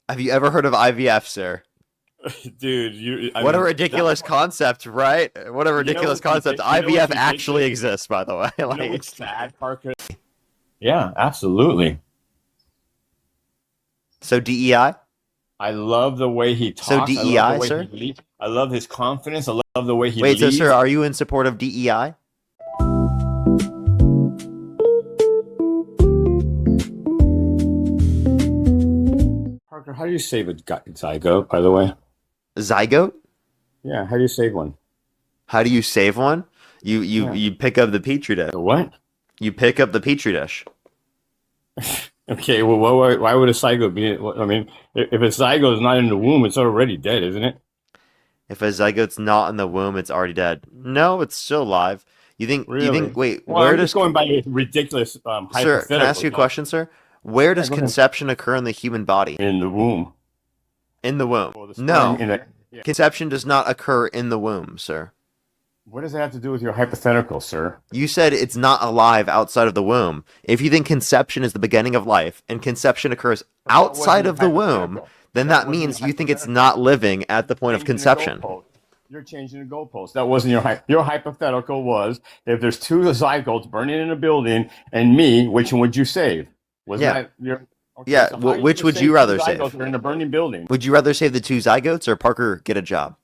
Have you ever heard of IVF, sir? Dude, What a ridiculous concept, right? What a ridiculous concept. IVF actually exists, by the way. You know Like, what's sad, Parker? Yeah, absolutely. so DEI? I love the way he So talks. I love the DEI, way sir? he leads. I love his confidence. I love the way he Wait, so sir, leads. are you in support of DEI? Parker, how do you save a zygote, by the way? Zygote? Yeah, how do you save one? How do you save one? You you Yeah. you pick up the petri dish. The what? You pick up the petri dish. Okay, well, why would a zygote be? I mean, if a zygote is not in the womb, it's already dead, isn't it? If a zygote's not in the womb, it's already dead. No, it's still alive. Really? Wait, Well, where I'm does just going by your ridiculous sir, can I ask hypotheticals. you a question, sir? Where Yeah, does go ahead. conception occur in the human body? In the womb. In the womb. Or the sperm No. in a, yeah. Conception does not occur in the womb, sir. What does that have to do with your hypothetical, sir? You said it's not alive outside of the womb. If you think conception is the beginning of life and conception occurs outside of the womb, then that means you think it's not living at the point of conception. You're changing the goalpost. That wasn't your hypothetical was if there's two zygotes burning in a building and me, which one would you save? Was Yeah. that your okay, Yeah, so how you which gonna would save you two rather zygotes save? that are in a burning building? Would you rather save the two zygotes or Parker get a job?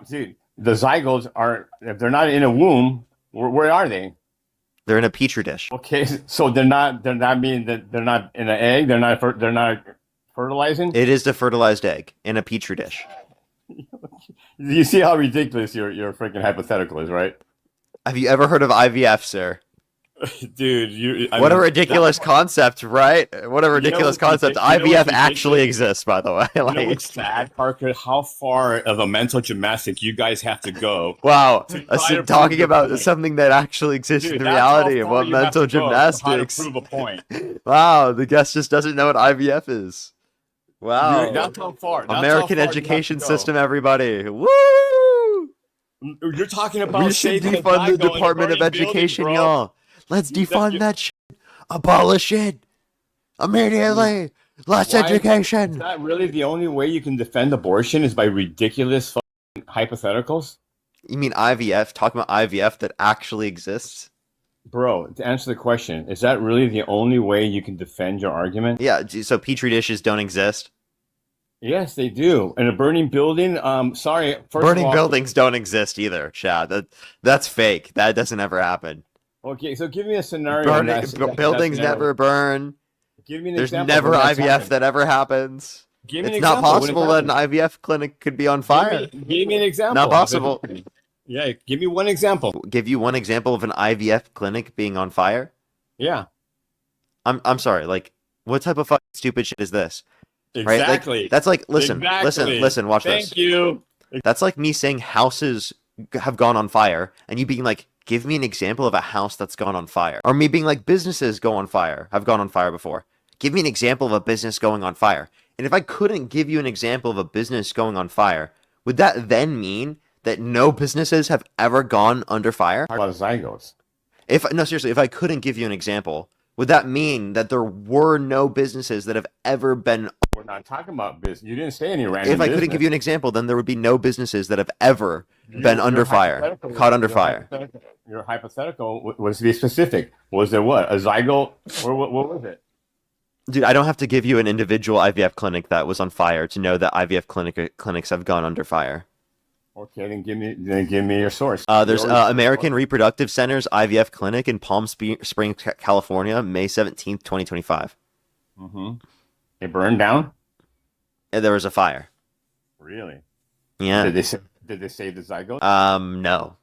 See, the zygotes are if they're not in a womb, where are they? They're in a petri dish. Okay, so they're not meaning that they're not in an egg, they're not fertilizing. It is the fertilized egg in a petri dish. You see how ridiculous your freaking hypothetical is, right? Have you ever heard of IVF, sir? Dude, What a ridiculous concept, right? What a ridiculous concept. IVF actually exists, by the way. You know Like, what's sad, Parker? How far of a mental gymnastic you guys have to go? wow, to try to prove talking your about point. something that actually exists Dude, in that's reality how of far what you have mental to go gymnastics. to prove a point. Wow, the guest just doesn't know what IVF is. Wow. That's how far. That's American how far you education have to go. system, everybody. Woo! You're talking about We should saving a defund the zygote in a Department of burning building, Education, bro. y'all. Let's defund that shit. Abolish it. Immediately. Less Why- education. Is that really the only way you can defend abortion is by ridiculous fucking hypotheticals? You mean IVF? Talking about IVF that actually exists? Bro, to answer the question, is that really the only way you can defend your argument? Yeah, so petri dishes don't exist. Yes, they do. In a burning building, sorry. First Burning of all, buildings don't exist either, Chad. That's fake. That doesn't ever happen. Okay, so give me a scenario. Buildings never burn. Give me an There's example never when that's IVF happened. that ever happens. Give me an It's not example when possible it that an happened. IVF clinic could be on fire. Give me an example. Not possible. Yeah, give me one example. Give you one example of an IVF clinic being on fire? Yeah, I'm sorry, like, what type of fucking stupid shit is this? Right? Like, exactly. that's like, listen, Exactly. watch Thank this. you. That's like me saying houses have gone on fire, and you being like, give me an example of a house that's gone on fire. Or me being like, businesses go on fire, have gone on fire before. Give me an example of a business going on fire. And if I couldn't give you an example of a business going on fire, would that then mean that no businesses have ever gone under fire? Talk about zygotes. No, seriously, if I couldn't give you an example, would that mean that there were no businesses that have ever been? We're not talking about business. You didn't say any random If I couldn't business. give you an example, then there would be no businesses that have ever been under fire, hypothetical- caught under fire. Your hypothetical was to be specific. Was there what? A zygote? Or what was it? Dude, I don't have to give you an individual IVF clinic that was on fire to know that IVF clinics have gone under fire. Okay, then give me your source. There's American Reproductive Center's IVF clinic in Palm Springs, California, May 17th, 2025. Mm-hmm. It burned down? And there was a fire. Really? Yeah. Did they save the zygote? No.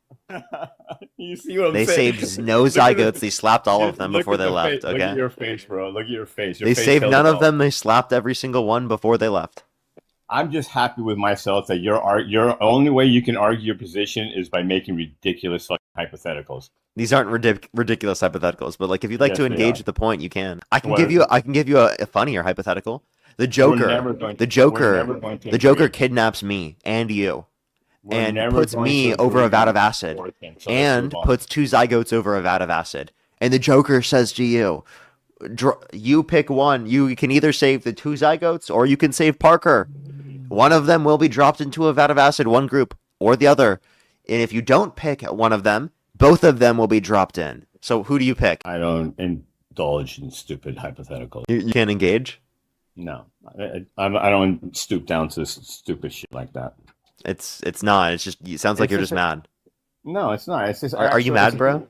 You see what I'm They saying? saved no Look at zygotes. the- They slapped all of them Look before at they the left, face. Look at okay? your face, bro. Look at your face. Your They face saved tells none it of all. them. They slapped every single one before they left. I'm just happy with myself that your only way you can argue your position is by making ridiculous fucking hypotheticals. These aren't ridiculous hypotheticals, but like if you'd like Yes, to they engage are. with the point, you can. I can What give is you it? a funnier hypothetical. The We're Joker, never going the to- we're Joker, never going to the Joker agree. kidnaps me and you, We're and never puts going me to over agree a vat on of acid, abortion, so let's and move on. puts two zygotes over a vat of acid. And the Joker says to you, You pick one. You can either save the 2 zygotes or you can save Parker. One of them will be dropped into a vat of acid, one group or the other. And if you don't pick one of them, both of them will be dropped in. So who do you pick? I don't indulge in stupid hypotheticals. You can't engage? No, I don't stoop down to stupid shit like that. It's not. It's just, it sounds like you're just mad. No, it's not. It's just. Are you mad, bro?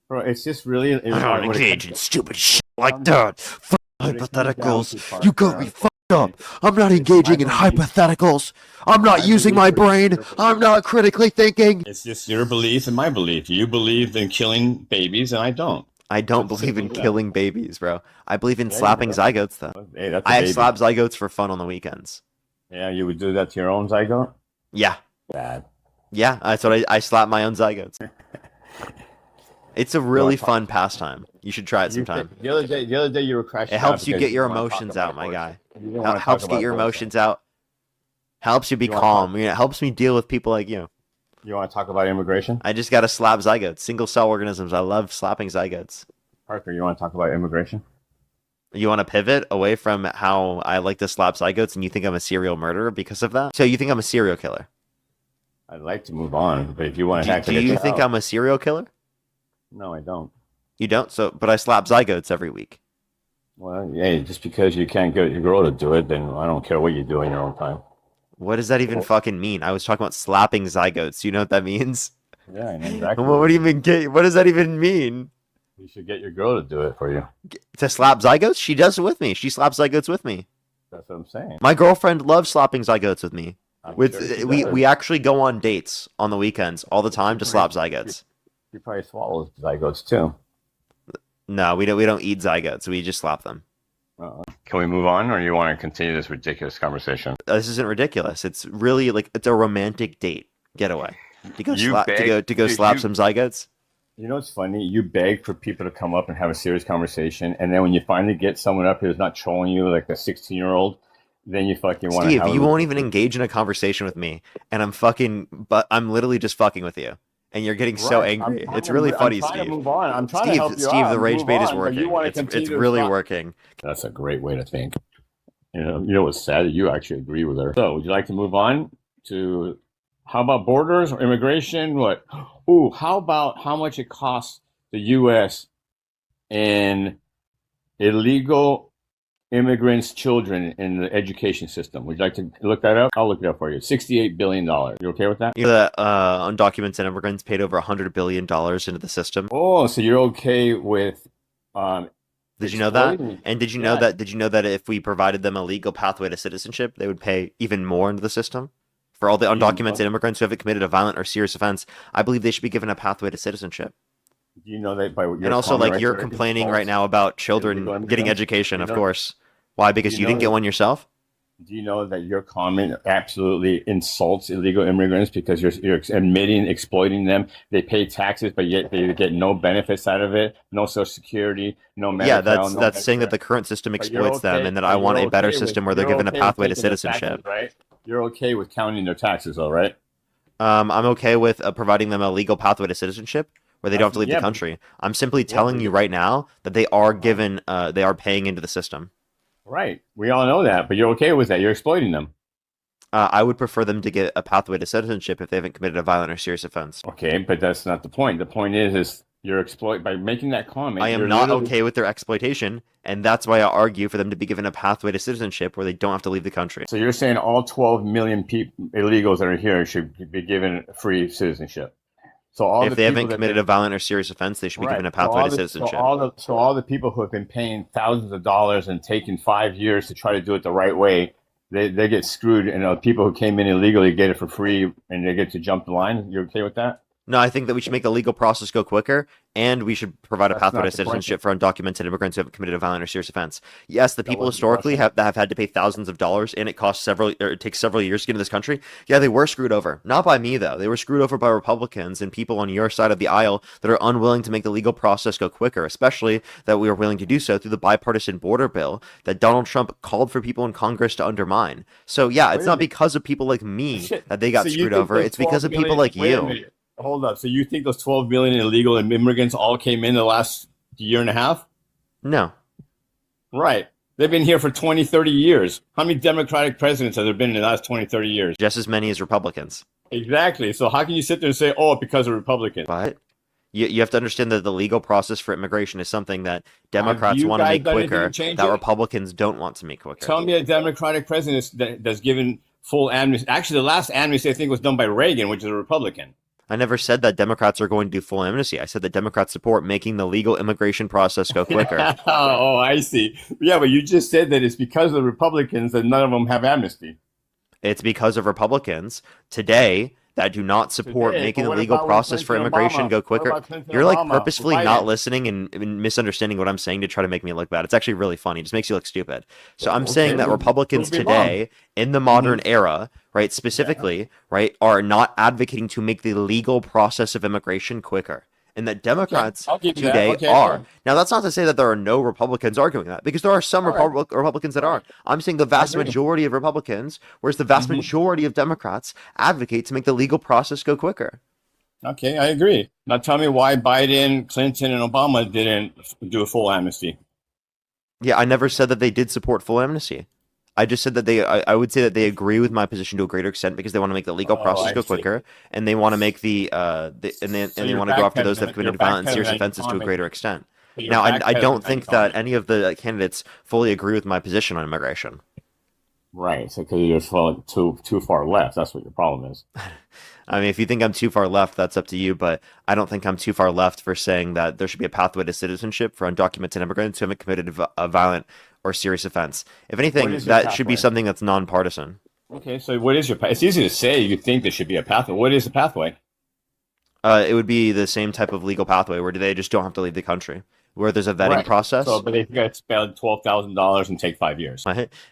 Bro, it's just really. I don't engage in stupid shit like that. Fuck hypotheticals. You got me fucked up. I'm not engaging in hypotheticals. I'm not using my brain. I'm not critically thinking. It's just your belief and my belief. You believe in killing babies, and I don't. I don't believe in killing babies, bro. I believe in slapping zygotes, though. Hey, that's I slap zygotes for fun on the weekends. Yeah, you would do that to your own zygote? Yeah. Bad. Yeah, that's what I slap my own zygotes. It's a really fun pastime. You should try it sometime. The other day you were crashing. It helps you get your emotions out, my guy. Helps get your emotions out. Helps you be calm. It helps me deal with people like you. You want to talk about immigration? I just got to slap zygotes. Single cell organisms. I love slapping zygotes. Parker, you want to talk about immigration? You want to pivot away from how I like to slap zygotes and you think I'm a serial murderer because of that? So you think I'm a serial killer? I'd like to move on, but if you want to... Do you think I'm a serial killer? No, I don't. You don't? But I slap zygotes every week. Well, yeah, just because you can't get your girl to do it, then I don't care what you do in your own time. What does that even fucking mean? I was talking about slapping zygotes. You know what that means? Yeah, I know exactly. What do you even what does that even mean? You should get your girl to do it for you. To slap zygotes? She does it with me. She slaps zygotes with me. That's what I'm saying. My girlfriend loves slapping zygotes with me. Sure we actually go on dates on the weekends all the time to slap zygotes. She probably swallows zygotes too. No, we don't eat zygotes. We just slap them. Can we move on, or you want to continue this ridiculous conversation? This isn't ridiculous. It's really like it's a romantic date getaway to go slap some zygotes. You know what's funny? You beg for people to come up and have a serious conversation, and then when you finally get someone up who's not trolling you like a 16-year-old, then you fucking want to. Steve, you won't even engage in a conversation with me, and I'm literally just fucking with you. And you're getting so angry. It's really funny, Steve. I'm trying to help you Steve, out. the rage bait is working. It's really working. That's a great way to think. You know what's sad? You actually agree with her. So, would you like to move on to how about borders or immigration? What? Ooh, how about how much it costs the U.S. in illegal immigrants' children in the education system? Would you like to look that up? I'll look it up for you. $68 billion. You okay with that? You know that undocumented immigrants paid over $100 billion into the system. Oh, so you're okay with... did you know that? And did you know that if we provided them a legal pathway to citizenship, they would pay even more into the system? For all the undocumented immigrants who haven't committed a violent or serious offense, I believe they should be given a pathway to citizenship. Do you know that by your and also, like, you're complaining right now about children getting education, of course. Why? Because you didn't get one yourself? Do you know that your comment absolutely insults illegal immigrants because you're admitting exploiting them? They pay taxes, but yet they get no benefits out of it, no Social Security, no medical. Yeah, that's saying that the current system exploits them, and that I want a better system where they're given a pathway to citizenship. Taxes, right? You're okay with counting their taxes, though, right? I'm okay with providing them a legal pathway to citizenship where they don't have to leave the country. I'm simply telling you right now that they are paying into the system. Right. We all know that, but you're okay with that. You're exploiting them. I would prefer them to get a pathway to citizenship if they haven't committed a violent or serious offense. Okay, but that's not the point. The point is you're by making that comment. I am not okay with their exploitation, and that's why I argue for them to be given a pathway to citizenship where they don't have to leave the country. So you're saying all 12 million illegals that are here should be given free citizenship. So if they haven't committed a violent or serious offense, they should be given a pathway to citizenship. So all the people who have been paying thousands of dollars and taking 5 years to try to do it the right way, they get screwed. And people who came in illegally get it for free and they get to jump the line. You're okay with that? No, I think that we should make the legal process go quicker, and we should provide a pathway to citizenship for undocumented immigrants who haven't committed a violent or serious offense. Yes, the people historically have had to pay thousands of dollars, and it takes several years to get into this country. Yeah, they were screwed over. Not by me, though. They were screwed over by Republicans and people on your side of the aisle that are unwilling to make the legal process go quicker, especially that we are willing to do so through the bipartisan border bill that Donald Trump called for people in Congress to undermine. So, yeah, it's not because of people like me that they got screwed over. It's because of people like you. Hold up. So you think those 12 million illegal immigrants all came in the last year and a half? No. Right. They've been here for 20, 30 years. How many Democratic presidents have there been in the last 20, 30 years? Just as many as Republicans. Exactly. So how can you sit there and say, oh, because of Republicans? But you have to understand that the legal process for immigration is something that Have Democrats you want to guys make done anything quicker, to change that it? Republicans don't want to make quicker. Tell me a Democratic president that's given full amnesty. Actually, the last amnesty I think was done by Reagan, which is a Republican. I never said that Democrats are going to do full amnesty. I said that Democrats support making the legal immigration process go quicker. Oh, I see. Yeah, but you just said that it's because of the Republicans that none of them have amnesty. It's because of Republicans today that do not support Today, making but the what legal about when process for Clinton immigration Obama? go What quicker. about Clinton You're like Obama? purposefully Biden? not listening and misunderstanding what I'm saying to try to make me look bad. It's actually really funny. It just makes you look stupid. So I'm saying that Republicans prove me wrong. today in the modern era, right, specifically, right, are not advocating to make the legal process of immigration quicker. And that Democrats I'll give you that. today Okay, are. fine. Now, that's not to say that there are no Republicans arguing that, because there are some All right. Republicans that are. I'm saying the vast agree. majority of Republicans, whereas the vast majority of Democrats advocate to make the legal process go quicker. Okay, I agree. Now tell me why Biden, Clinton, and Obama didn't do a full amnesty. Yeah, I never said that they did support full amnesty. I just said that I would say that they agree with my position to a greater extent because they want to make the legal process I go see. quicker, and they want to make they you're want to go after those that backpedaling- have committed you're violent and serious backpedaling offenses to a on it. greater extent. But you're Now, I backpedaling don't on think it. that any of the candidates fully agree with my position on immigration. Right, so because you're falling too far left, that's what your problem is. I mean, if you think I'm too far left, that's up to you, but I don't think I'm too far left for saying that there should be a pathway to citizenship for undocumented immigrants who haven't committed a violent or serious offense. If anything, is your that should be pathway? something that's nonpartisan. Okay, so what is your path? It's easy to say you think there should be a pathway. What is the pathway? It would be the same type of legal pathway where they just don't have to leave the country, where there's a vetting Right. process. So, but they've got to spend $12,000 and take 5 years.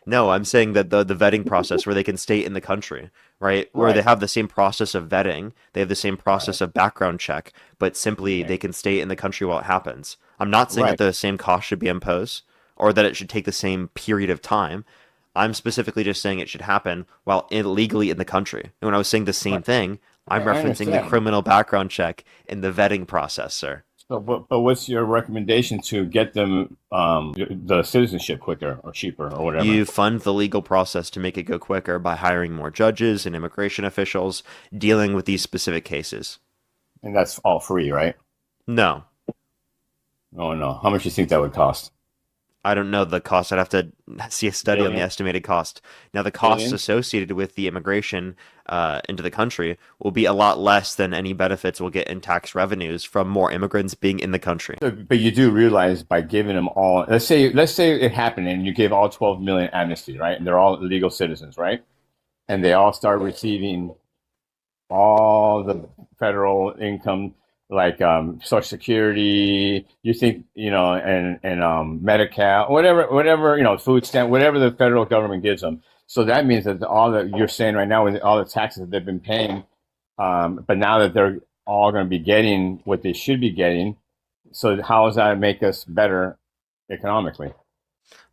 No, I'm saying that the vetting process where they can stay in the country, right? Where they Right. have the same process of vetting, they have the same process of background check, but simply they can stay in the country while it happens. I'm not saying Right. that the same cost should be imposed or that it should take the same period of time. I'm specifically just saying it should happen while illegally in the country. And when I was saying the same thing, I'm I referencing the understand. criminal background check in the vetting process, sir. So, but what's your recommendation to get them the citizenship quicker or cheaper or whatever? You fund the legal process to make it go quicker by hiring more judges and immigration officials dealing with these specific cases. And that's all free, right? No, Oh no. How much do you think that would cost? I don't know the cost. I'd have to see a study on the Billion? estimated cost. Now, the costs Billion? associated with the immigration into the country will be a lot less than any benefits we'll get in tax revenues from more immigrants being in the country. But you do realize by giving them all, let's say it happened and you gave all 12 million amnesty, right? And they're all legal citizens, right? And they all start receiving all the federal income, like Social Security. You think, and Medi-Cal, whatever, food stamp, whatever the federal government gives them. So that means that all that you're saying right now, with all the taxes that they've been paying, but now that they're all going to be getting what they should be getting, so how does that make us better economically?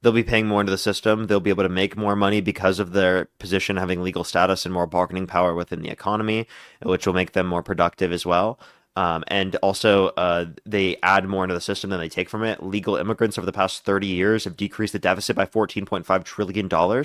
They'll be paying more into the system. They'll be able to make more money because of their position having legal status and more bargaining power within the economy, which will make them more productive as well. And also, they add more into the system than they take from it. Legal immigrants over the past 30 years have decreased the deficit by $14.5 trillion,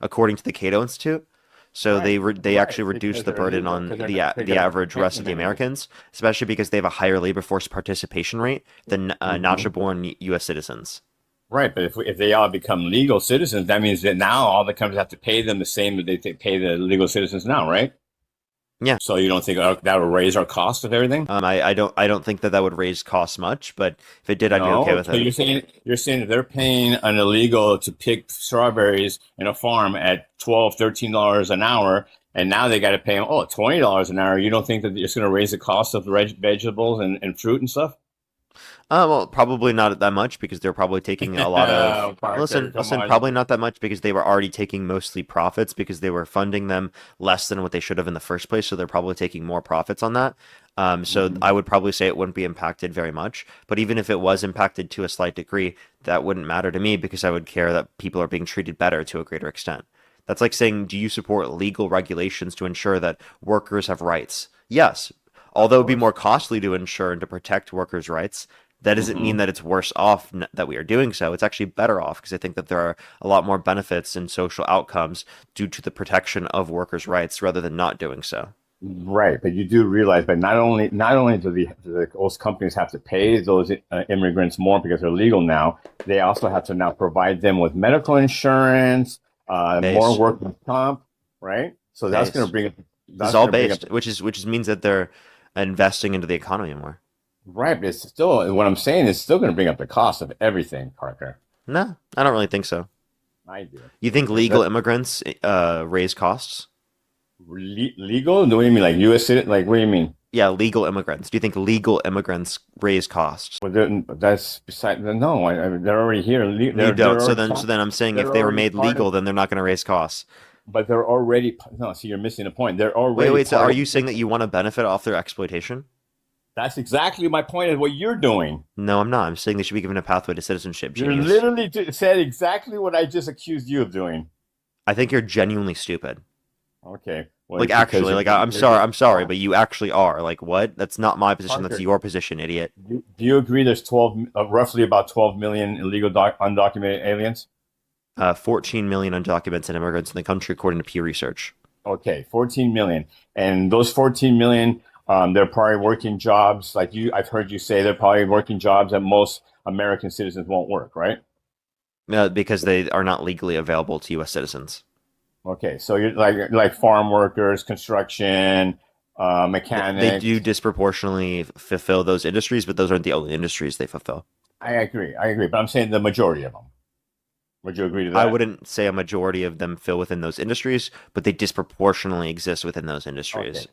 according to the Cato Institute. So Right. they actually Right, reduce because the they're burden legal, on because the average rest of the Americans, especially because they have a higher labor force participation rate than natural-born U.S. citizens. Right, but if they all become legal citizens, that means that now all the companies have to pay them the same that they pay the legal citizens now, right? Yeah. So you don't think that will raise our cost of everything? I don't think that would raise costs much, but if it did, I'd be No. okay with So it. you're saying that they're paying an illegal to pick strawberries in a farm at $12, $13 an hour, and now they got to pay them $20 an hour. You don't think that it's going to raise the cost of the vegetables and fruit and stuff? Well, probably not that much because they're probably taking a lot of. Parker, Listen, come on. probably not that much because they were already taking mostly profits because they were funding them less than what they should have in the first place. So they're probably taking more profits on that. So I would probably say it wouldn't be impacted very much. But even if it was impacted to a slight degree, that wouldn't matter to me because I would care that people are being treated better to a greater extent. That's like saying, do you support legal regulations to ensure that workers have rights? Yes. Although it would be more costly to ensure and to protect workers' rights, That doesn't mean that it's worse off that we are doing so. It's actually better off because I think that there are a lot more benefits and social outcomes due to the protection of workers' rights rather than not doing so. Right, but you do realize, but not only do those companies have to pay those immigrants more because they're legal now, they also have to now provide them with medical insurance, more Base. workers' comp, right? So that's Base. going to bring it. This is all based, which means that they're investing into the economy more. Right, but it's still what I'm saying is still going to bring up the cost of everything, Parker. No, I don't really think so. I do. You think legal immigrants raise costs? Legal? What do you mean, like U.S. citizen? Like, what do you mean? Yeah, legal immigrants. Do you think legal immigrants raise costs? Well, that's beside. No, they're already here. You don't. So then I'm saying if they were made legal, then they're not going to raise costs. But they're already no. See, you're missing the point. They're already. Wait. So are you saying that you want to benefit off their exploitation? That's exactly my point. Is what you're doing. No, I'm not. I'm saying they should be given a pathway to citizenship. You Genius. literally said exactly what I just accused you of doing. I think you're genuinely stupid. Okay. Well, Like actually, like I'm sorry, but you actually are. Like what? That's not my position. Parker, That's your position, idiot. Do you agree? There's roughly about 12 million illegal undocumented aliens. 14 million undocumented immigrants in the country, according to Pew Research. Okay, 14 million, and those 14 million, they're probably working jobs like you. I've heard you say they're probably working jobs that most American citizens won't work, right? Because they are not legally available to U.S. citizens. Okay, so you're like farm workers, construction, mechanics. They do disproportionately fulfill those industries, but those aren't the only industries they fulfill. I agree, but I'm saying the majority of them. Would you agree to that? I wouldn't say a majority of them fill within those industries, but they disproportionately exist within those industries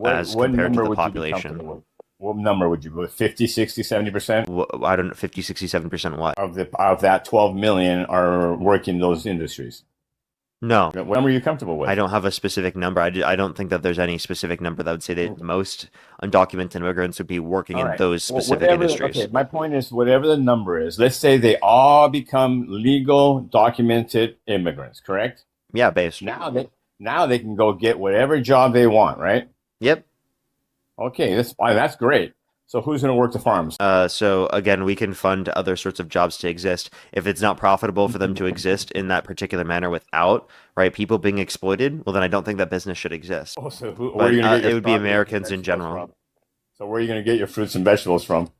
as compared to the population. What number would you go with? 50, 60, 70%? I don't know, 50, 60, 7% what? Of that 12 million are working those industries. No. What number are you comfortable with? I don't have a specific number. I don't think that there's any specific number that would say that most undocumented immigrants would be working in those specific industries. Okay, my point is, whatever the number is, let's say they all become legal, documented immigrants, correct? Yeah, based. Now they can go get whatever job they want, right? Yep. Okay, that's great. So who's going to work the farms? So again, we can fund other sorts of jobs to exist. If it's not profitable for them to exist in that particular manner without, right, people being exploited, well, then I don't think that business should exist. Oh, so where are you gonna get it would be Americans in general. From? So where are you going to get your fruits and vegetables from?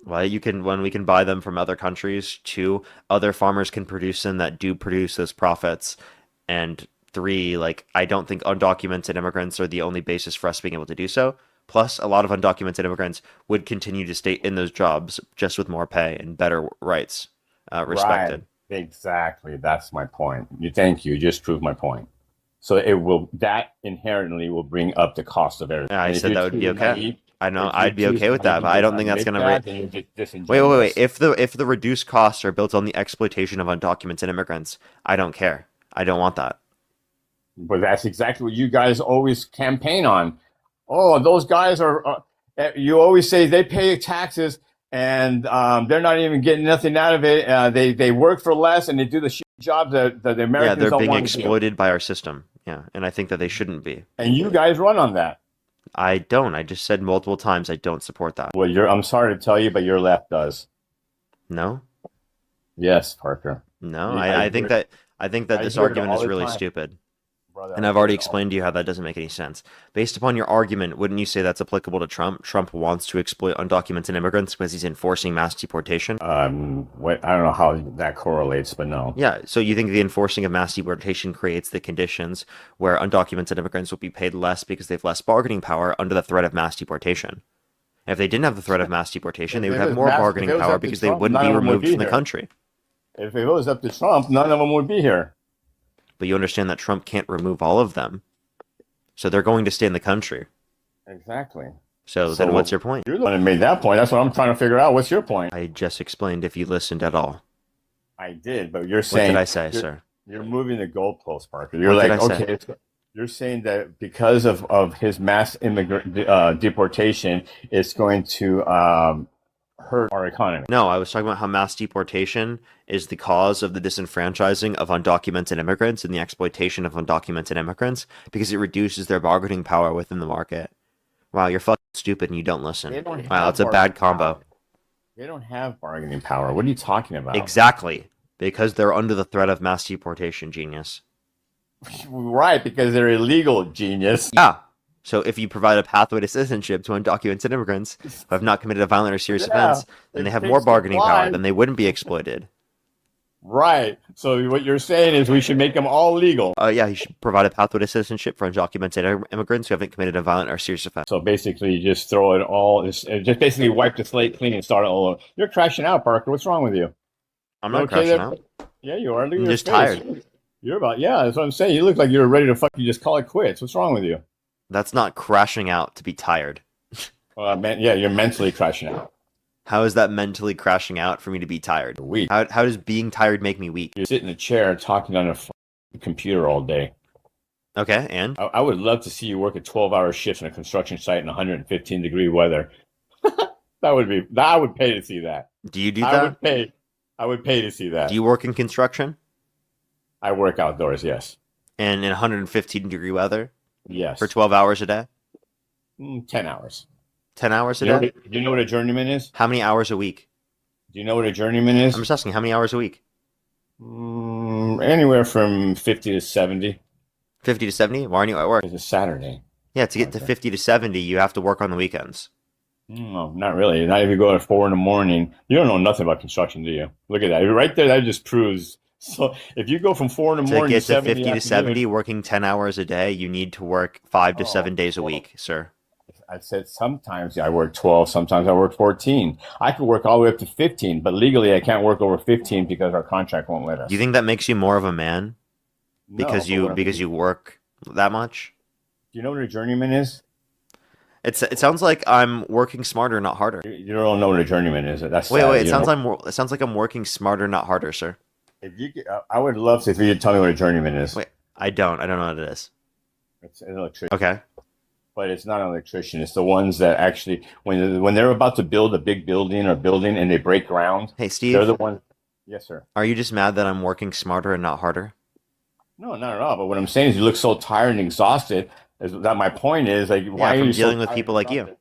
Well, we can buy them from other countries. 2, other farmers can produce them that do produce those profits. And 3, like, I don't think undocumented immigrants are the only basis for us being able to do so. Plus, a lot of undocumented immigrants would continue to stay in those jobs just with more pay and better rights respected. Right. Exactly. That's my point. Thank you. You just proved my point. So that inherently will bring up the cost of everything. I said that would be okay. I know I'd be okay with that, but I don't think that's going to wait. If the reduced costs are built on the exploitation of undocumented immigrants, I don't care. I don't want that. But that's exactly what you guys always campaign on. Oh, those guys are, you always say they pay taxes and they're not even getting nothing out of it. They work for less and they do the shit jobs that the Americans don't want to do. Yeah, they're being exploited by our system. Yeah, and I think that they shouldn't be. And you guys run on that. I don't. I just said multiple times I don't support that. Well, I'm sorry to tell you, but your left does. No? Yes, Parker. No, I think that this argument is really stupid. Brother, and I've already explained to you how that doesn't make any sense. Based upon your argument, wouldn't you say that's applicable to Trump? Trump wants to exploit undocumented immigrants because he's enforcing mass deportation? I don't know how that correlates, but no. Yeah, so you think the enforcing of mass deportation creates the conditions where undocumented immigrants will be paid less because they have less bargaining power under the threat of mass deportation? And if they didn't have the threat of mass deportation, they would have more bargaining power because they wouldn't be removed from the country. If it was up to Trump, none of them would be here. But you understand that Trump can't remove all of them. So they're going to stay in the country. Exactly. So then what's your point? You're the one that made that point. That's what I'm trying to figure out. What's your point? I just explained if you listened at all. I did, but you're saying... What did I say, sir? You're moving the goldpost, Parker. You're like, okay, you're saying that because of his mass immigrant deportation, it's going to hurt our economy. No, I was talking about how mass deportation is the cause of the disenfranchising of undocumented immigrants and the exploitation of undocumented immigrants because it reduces their bargaining power within the market. Wow, you're fucking stupid and you don't listen. Wow, that's a bad combo. They don't have bargaining power. What are you talking about? Exactly. Because they're under the threat of mass deportation, genius. Right, because they're illegal, genius. Yeah. So if you provide a pathway to citizenship to undocumented immigrants who have not committed a violent or serious offense, then they have more bargaining power. Then they wouldn't be exploited. Right. So what you're saying is we should make them all legal. Yeah, you should provide a pathway to citizenship for undocumented immigrants who haven't committed a violent or serious offense. So basically, you just throw it all, just basically wipe the slate clean and start it all over. You're crashing out, Parker. What's wrong with you? I'm not crashing out. Yeah, you are. I'm just tired. You're yeah, that's what I'm saying. You look like you're ready to fucking just call it quits. What's wrong with you? That's not crashing out to be tired. Yeah, you're mentally crashing out. How is that mentally crashing out for me to be tired? Weak. How does being tired make me weak? You sit in a chair talking on a computer all day. Okay, and? I would love to see you work a 12-hour shift in a construction site in 115-degree weather. I would pay to see that. Do you do that? I would pay to see that. Do you work in construction? I work outdoors, yes. And in 115-degree weather? Yes. For 12 hours a day? 10 hours. 10 hours a day? Do you know what a journeyman is? How many hours a week? Do you know what a journeyman is? I'm just asking, how many hours a week? Anywhere from 50 to 70. 50 to 70? Why aren't you at work? It's a Saturday. Yeah, to get to 50 to 70, you have to work on the weekends. No, not really. Not if you go at 4 in the morning. You don't know nothing about construction, do you? Look at that. Right there, that just proves. So if you go from 4 in the morning to get to 50 to 70, working 10 hours a day, you need to work 5 to 7 days a week, sir. I said sometimes I work 12, sometimes I work 14. I could work all the way up to 15, but legally I can't work over 15 because our contract won't let us. Do you think that makes you more of a man? Because you work that much? Do you know what a journeyman is? It sounds like I'm working smarter, not harder. You don't know what a journeyman is. That's wait. It sounds like I'm working smarter, not harder, sir. I would love to if you tell me what a journeyman is. Wait, I don't know what it is. It's an electrician. Okay. But it's not an electrician. It's the ones that actually, when they're about to build a big building and they break ground. Hey, Steve. They're the ones. Yes, sir. Are you just mad that I'm working smarter and not harder? No, not at all. But what I'm saying is, you look so tired and exhausted. That my point is, like, why are you dealing with people like you?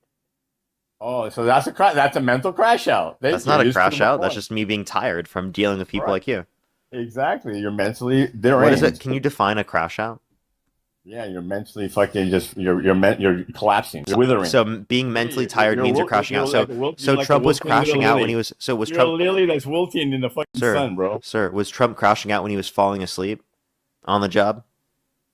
Oh, so that's a mental crash out. That's not a crash out. That's just me being tired from dealing with people like you. Exactly. You're mentally deranged. What is it? Can you define a crash out? Yeah, you're mentally fucking you're collapsing. You're withering. So being mentally tired means you're crashing out. So Trump was crashing out when he was. So was You're Trump a lily that's wilting in the fucking sun, bro. Sir, was Trump crashing out when he was falling asleep on the job?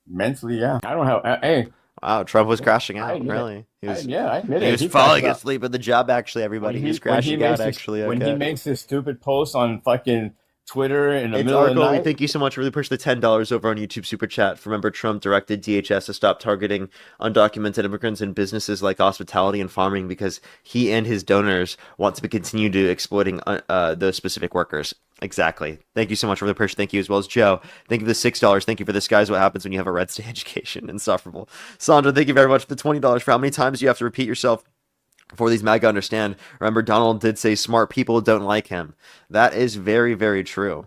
Mentally, yeah. I don't have. Hey. Wow, Trump was crashing out. Really? I admit it. He was falling asleep at the job. Actually, everybody. He was crashing out. Actually, okay. When he makes this stupid post on fucking Twitter in the middle of the night. Thank you so much. Really push the $10 over on YouTube Super Chat. Remember, Trump directed DHS to stop targeting undocumented immigrants in businesses like hospitality and farming because he and his donors want to continue to exploiting those specific workers. Exactly. Thank you so much for the push. Thank you as well as Joe. Thank you for the $6. Thank you for this, guys. What happens when you have a red state education? Insufferable. Sandra, thank you very much for the $20. For how many times do you have to repeat yourself before these MAGA understand? Remember, Donald did say smart people don't like him. That is very, very true.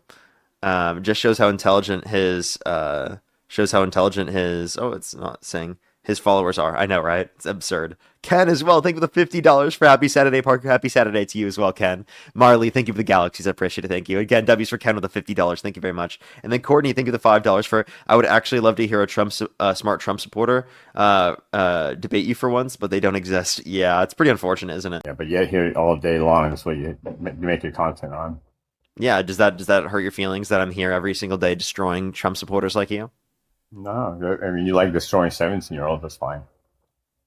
Just shows how intelligent his oh, it's not saying his followers are. I know, right? It's absurd. Ken as well. Thank you for the $50 for Happy Saturday, Parker. Happy Saturday to you as well, Ken. Marley, thank you for the galaxies. I appreciate it. Thank you. Again, W's for Ken with the $50. Thank you very much. And then Courtney, thank you for the $5 for, I would actually love to hear a smart Trump supporter debate you for once, but they don't exist. Yeah, it's pretty unfortunate, isn't it? Yeah, but yet here all day long is what you make your content on. Yeah, does that hurt your feelings that I'm here every single day destroying Trump supporters like you? No, I mean, you like destroying 17-year-olds, that's fine.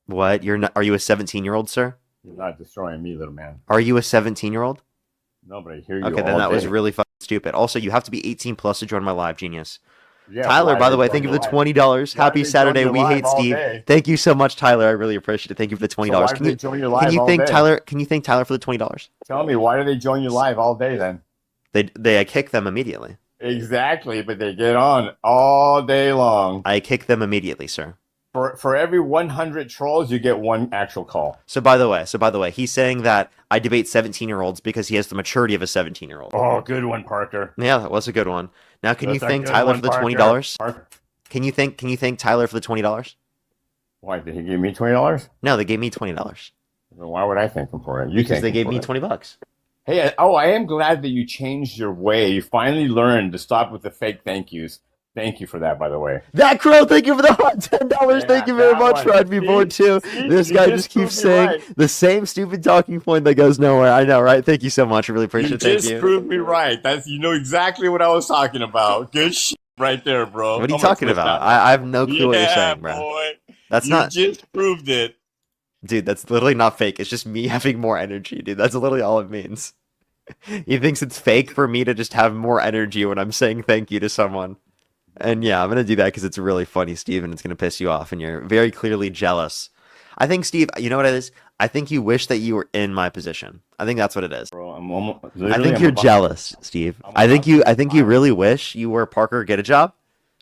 What? Are you a 17-year-old, sir? You're not destroying me, little man. Are you a 17-year-old? No, but I hear you. Okay, then that was really fucking stupid. Also, you have to be 18 plus to join my live, genius. Yeah, Tyler, by the way, thank you for the $20. Happy Saturday. We hate Steve. Thank you so much, Tyler. I really appreciate it. Thank you for the $20. So can you thank Tyler for the $20? Tell me, why do they join you live all day then? I kick them immediately. Exactly, but they get on all day long. I kick them immediately, sir. For every 100 trolls, you get one actual call. So by the way, he's saying that I debate 17-year-olds because he has the maturity of a 17-year-old. Oh, good one, Parker. Yeah, that was a good one. Now, can you thank Tyler for the $20? Can you thank Tyler for the $20? Why did he give me $20? No, they gave me $20. Well, why would I thank him for it? Because they gave me $20. Hey, I am glad that you changed your way. You finally learned to stop with the fake thank yous. Thank you for that, by the way. That crow, thank you for the hot $10. Thank Yeah, you very that much, one. Rod Me Board too. See, This you guy just just keeps proved me saying right. the same stupid talking point that goes nowhere. I know, right? Thank you so much. I really You appreciate it. Thank just you. proved me right. You know exactly what I was talking about. Good shit right there, bro. What are you I'm gonna talking flip about? that one. I have no clue what you're Yeah, saying, bro. boy. That's You not, just proved it. dude, that's literally not fake. It's just me having more energy, dude. That's literally all it means. He thinks it's fake for me to just have more energy when I'm saying thank you to someone. And yeah, I'm gonna do that because it's really funny, Steve, and it's gonna piss you off, and you're very clearly jealous. I think, Steve, you know what it is? I think you wish that you were in my position. I think that's what it is. Bro, I'm almost I literally think I'm you're about jealous, Steve. I'm I think about you to I think you retire. really wish you were Parker get a job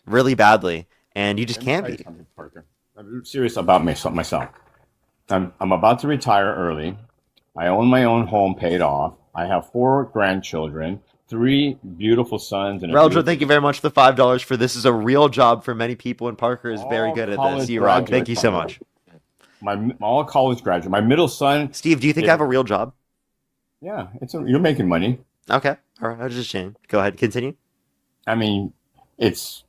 really badly, and you just Let me can't tell you be. something, Parker. I'm serious about myself. I'm about to retire early. I own my own home paid off. I have 4 grandchildren, 3 beautiful sons, and a Reldra, beautiful thank you very much for the $5 for this is a real job for many people, and Parker is very all good at this. college Rock, thank graduates, you so Parker. much. My all college graduate. My middle son Steve, do you think I is have a real job? yeah. You're making money. Okay, all right, I was just saying. Go ahead, continue. I mean, it's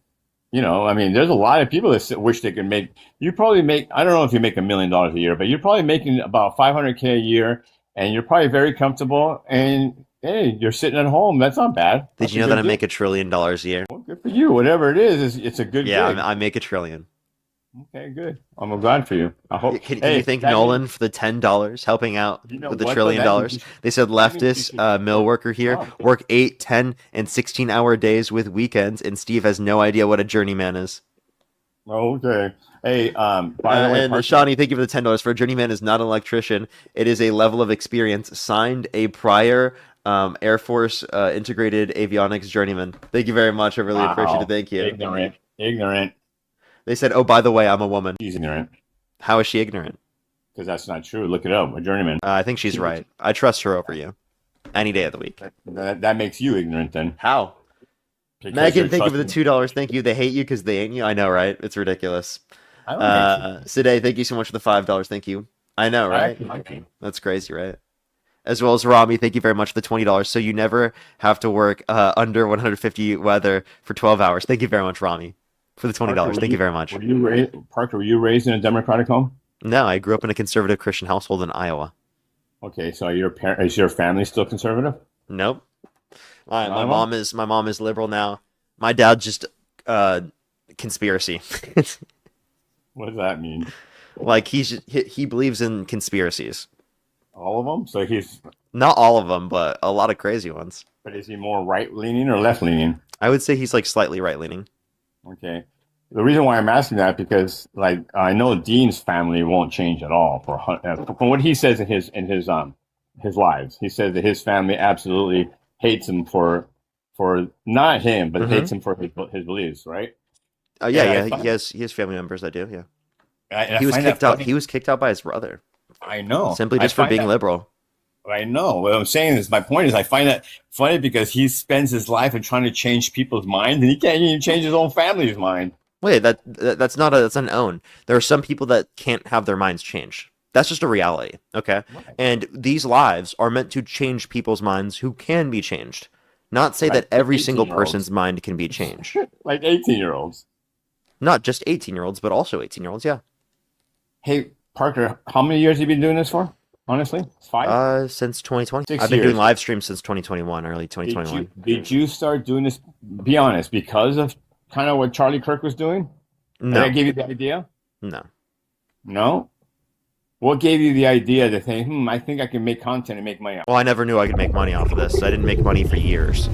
I mean, there's a lot of people that wish they could make. You probably make. I don't know if you make $1 million a year, but you're probably making about 500K a year, and you're probably very comfortable. And hey, you're sitting at home. That's not bad. Did That's you a know that good I gig. make $1 trillion a year? Well, good for you. Whatever it is, it's a good Yeah, gig. I make $1 trillion. Okay, good. I'm glad for you. I hope. Can you Hey, thank that means Nolan for the $10 helping out you know with the what though. $1 trillion? They said That means you leftist should mill work worker here tomorrow. work 8, 10, and 16-hour days with weekends, and Steve has no idea what a journeyman is. Okay. Hey, by the way, And Parker. Shawnee, thank you for the $10. For a journeyman is not an electrician; it is a level of experience. Signed, a prior Air Force integrated avionics journeyman. Thank you very much. I really appreciate it. Wow. Thank you. Ignorant. Ignorant. They said, "Oh, by the way, I'm a woman." She's ignorant How is she ignorant? because that's not true. Look it up. A journeyman. I think she's right. I trust her over you any day of the week. That makes you ignorant then. How? Because Megan, you're thank you for the trusting. $2. Thank you. They hate you because they ain't you. I know, right? It's ridiculous. I don't hate you. Sade, thank you so much for the $5. Thank you. I know, I right? actually like you. That's crazy, right? As well as Rami, thank you very much for the $20. So you never have to work under 150 weather for 12 hours. Thank you very much, Rami, for the Parker, $20. Thank you very much. Parker, were you raised in a Democratic home? No, I grew up in a conservative Christian household in Iowa. Okay, so is your family still conservative? Nope. My None of them? mom is liberal now. My dad's just conspiracy. What does that mean? Like he believes in conspiracies. All of them? So Not all of them, but a lot of crazy ones. but is he more right leaning or left leaning? I would say he's like slightly right leaning. Okay. The reason why I'm asking that because like I know Dean's family won't change at all from what he says in his lives. He says that his family absolutely hates him for not him, but Mm-hmm. hates him for his beliefs, right? Yeah, And I yeah, find, he has family members that do. Yeah, and I he was find that kicked out. funny. He was kicked out by his brother I know. simply I just for find being that liberal. I know. What I'm saying is, my point is, I find that funny because he spends his life in trying to change people's minds, and he can't even change his own family's mind. Wait, that's an own. There are some people that can't have their minds changed. That's just a reality. Okay, Right. and these lives are meant to change people's minds who can be changed. Not say that Like every single 18-year-olds, person's mind can be changed. like 18-year-olds. Not just 18-year-olds, but also 18-year-olds. Yeah. Hey, Parker, how many years have you been doing this for? Honestly, 5, Since 2020. 6 I've been doing years. live streams since 2021, early Did you 2021. did you start doing this? Be honest, because of kind of what Charlie Kirk was doing, and that No, gave you the idea? no. No. What gave you the idea to think, I think I can make content and make money? Well, I never knew I could make money off of this. I didn't make money for years.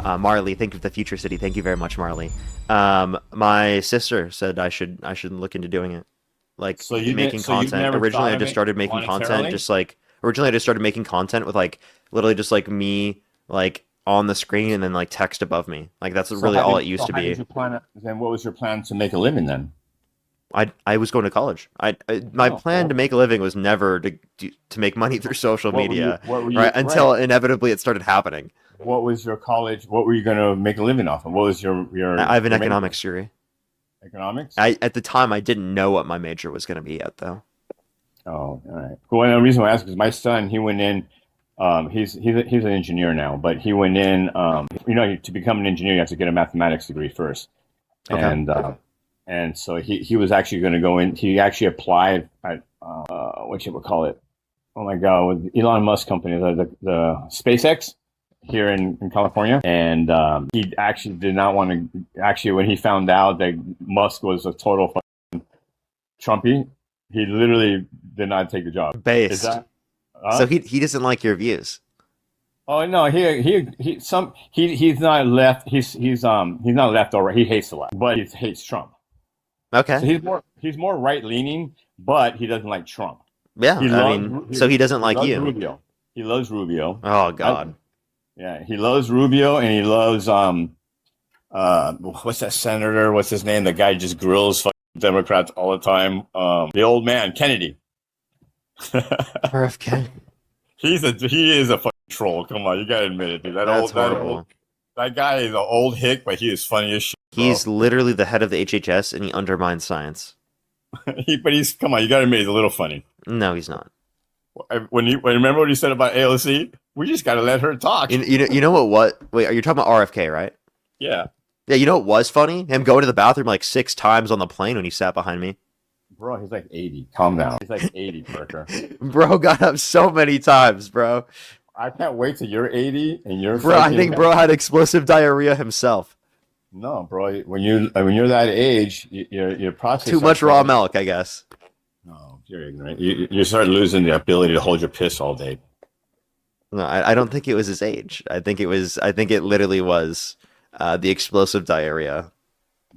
Marley, thank you for the Future City. Thank you very much, Marley. My sister said I should look into doing it, like So you making so you've content. never Originally, thought I of just it started making content, monetarily? just like originally I just started making content with like literally just like me like on the screen and then like text above me. Like that's really all it used to How did be. you plan it? Then what was your plan to make a living then? I was going to college. My Oh, plan well, to make a living was never to make money through social what were you, media, what were you, right? Until right. inevitably it started happening. What was your college? What were you going to make a living off of? What was I have an your major? economics degree. Economics? At the time I didn't know what my major was going to be yet though. Oh, all right. Well, the reason why I ask is my son, he went in He's an engineer now, but he went in. To become an engineer, you have to get a mathematics degree first, Okay. and so he was actually going to go in. He actually applied at what you would call it. Oh my God, with Elon Musk company, the SpaceX here in California, and he actually did not want to. Actually, when he found out that Musk was a total Trumpy, he literally did not take the job. Is Based. that? So he doesn't like your views. Oh no, he's not left. He's not left or right. He hates a lot, but he hates Trump. So Okay. he's more right leaning, but he doesn't like Trump. Yeah. He I loves mean, so he doesn't he like loves you. Rubio. He loves Rubio. Oh I, God. yeah, he loves Rubio, and he loves what's that senator? What's his name? The guy just grills fucking Democrats all the time. The old man, Kennedy. RFK. He is a fucking troll. Come on, you gotta admit it, dude. That's horrible. That guy is an old hick, but he is funny as shit, bro. He's literally the head of the HHS, and he undermines science. But he's come on, you gotta admit he's a little funny. No, he's not. When remember what he said about AOC? We just gotta let her talk. You know what? Wait, are you talking about RFK, right? Yeah, Yeah, you know what was funny? Him going to the bathroom like 6 times on the plane when he sat behind me. bro, he's like 80. Calm down. He's like 80, Parker. Bro got up so many times, bro. I can't wait till you're 80 and you're. Bro, I fucking- think bro had explosive diarrhea himself. No, bro. When you're that age, your process. Too much raw milk, I guess. No, you're ignorant. You start losing the ability to hold your piss all day. No, I don't think it was his age. I think it literally was the explosive diarrhea.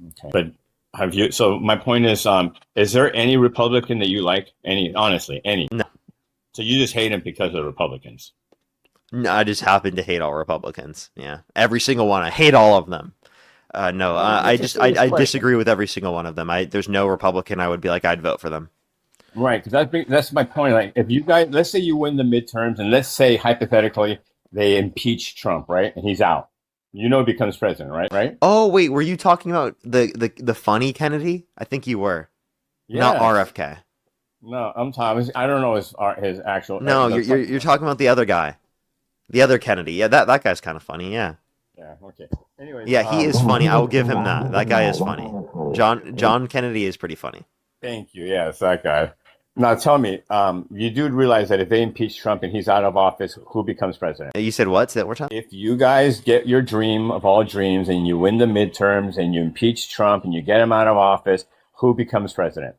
Okay. But have you? So my point is there any Republican that you like? Honestly, any? No. So you just hate him because of the Republicans? No, I just happen to hate all Republicans. Yeah, every single one. I hate all of them. No, I disagree with every single one of them. There's no Republican I would be like I'd vote for them. Right, because that's my point. Like, if you guys, let's say you win the midterms, and let's say hypothetically they impeach Trump, right, and he's out. He becomes president, right? Right? Oh wait, were you talking about the funny Kennedy? I think you were. Yeah. Not RFK. No, I'm Thomas. I don't know his actual. No, you're talking about the other guy, the other Kennedy. Yeah, that guy's kind of funny. Yeah. Yeah. Okay. Anyways. Yeah, he is funny. I will give him that. That guy is funny. John Kennedy is pretty funny. Thank you. Yeah, it's that guy. Now tell me, you do realize that if they impeach Trump and he's out of office, who becomes president? You said what? Say that one more time. If you guys get your dream of all dreams and you win the midterms and you impeach Trump and you get him out of office, who becomes president?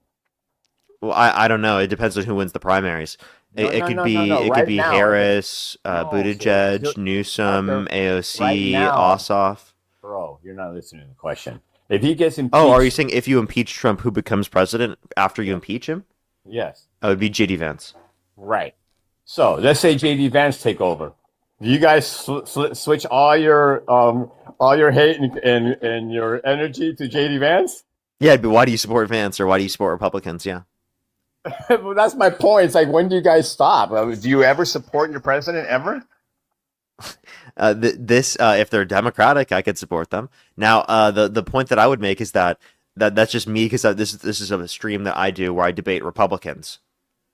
Well, I don't know. It depends on who wins the primaries. It could be Right now. Harris, No, Buttigieg, so- Newsom, AOC, right now. Ossoff. Bro, you're not listening to the question. If he gets impeached, Oh, are you saying if you impeach Trump, who becomes president after you impeach him? yes, That would be JD Vance. right. So let's say JD Vance take over. Do you guys switch all your hate and your energy to JD Vance? Yeah, but why do you support Vance or why do you support Republicans? Yeah. Well, that's my point. It's like, when do you guys stop? Do you ever support your president ever? If they're Democratic, I could support them. Now, the point that I would make is that's just me because this is a stream that I do where I debate Republicans.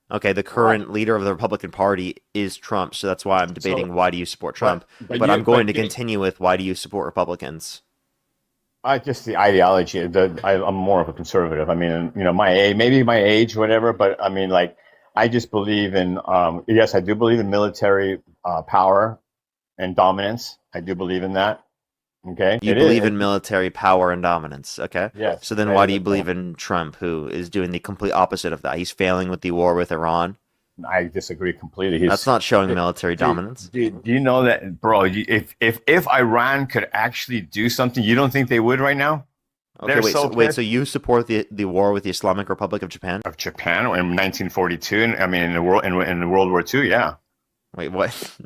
Okay, the current leader of the Republican Party is Trump, so that's why I'm debating why do you support Trump. But I'm going to continue with why do you support Republicans. Just the ideology. I'm more of a conservative. I mean, my age, maybe my age, whatever. But I mean, like, I just believe in. Yes, I do believe in military power and dominance. I do believe in that. Okay. You believe in military power and dominance. Okay. Yes. So then why do you believe in Trump, who is doing the complete opposite of that? He's failing with the war with Iran. I disagree completely. That's not showing military dominance. Do you know that, bro? If Iran could actually do something, you don't think they would right now? Okay, so you support the war with the Islamic Republic of Japan? Of Japan in 1942, and I mean in the World War II, yeah. Wait, what?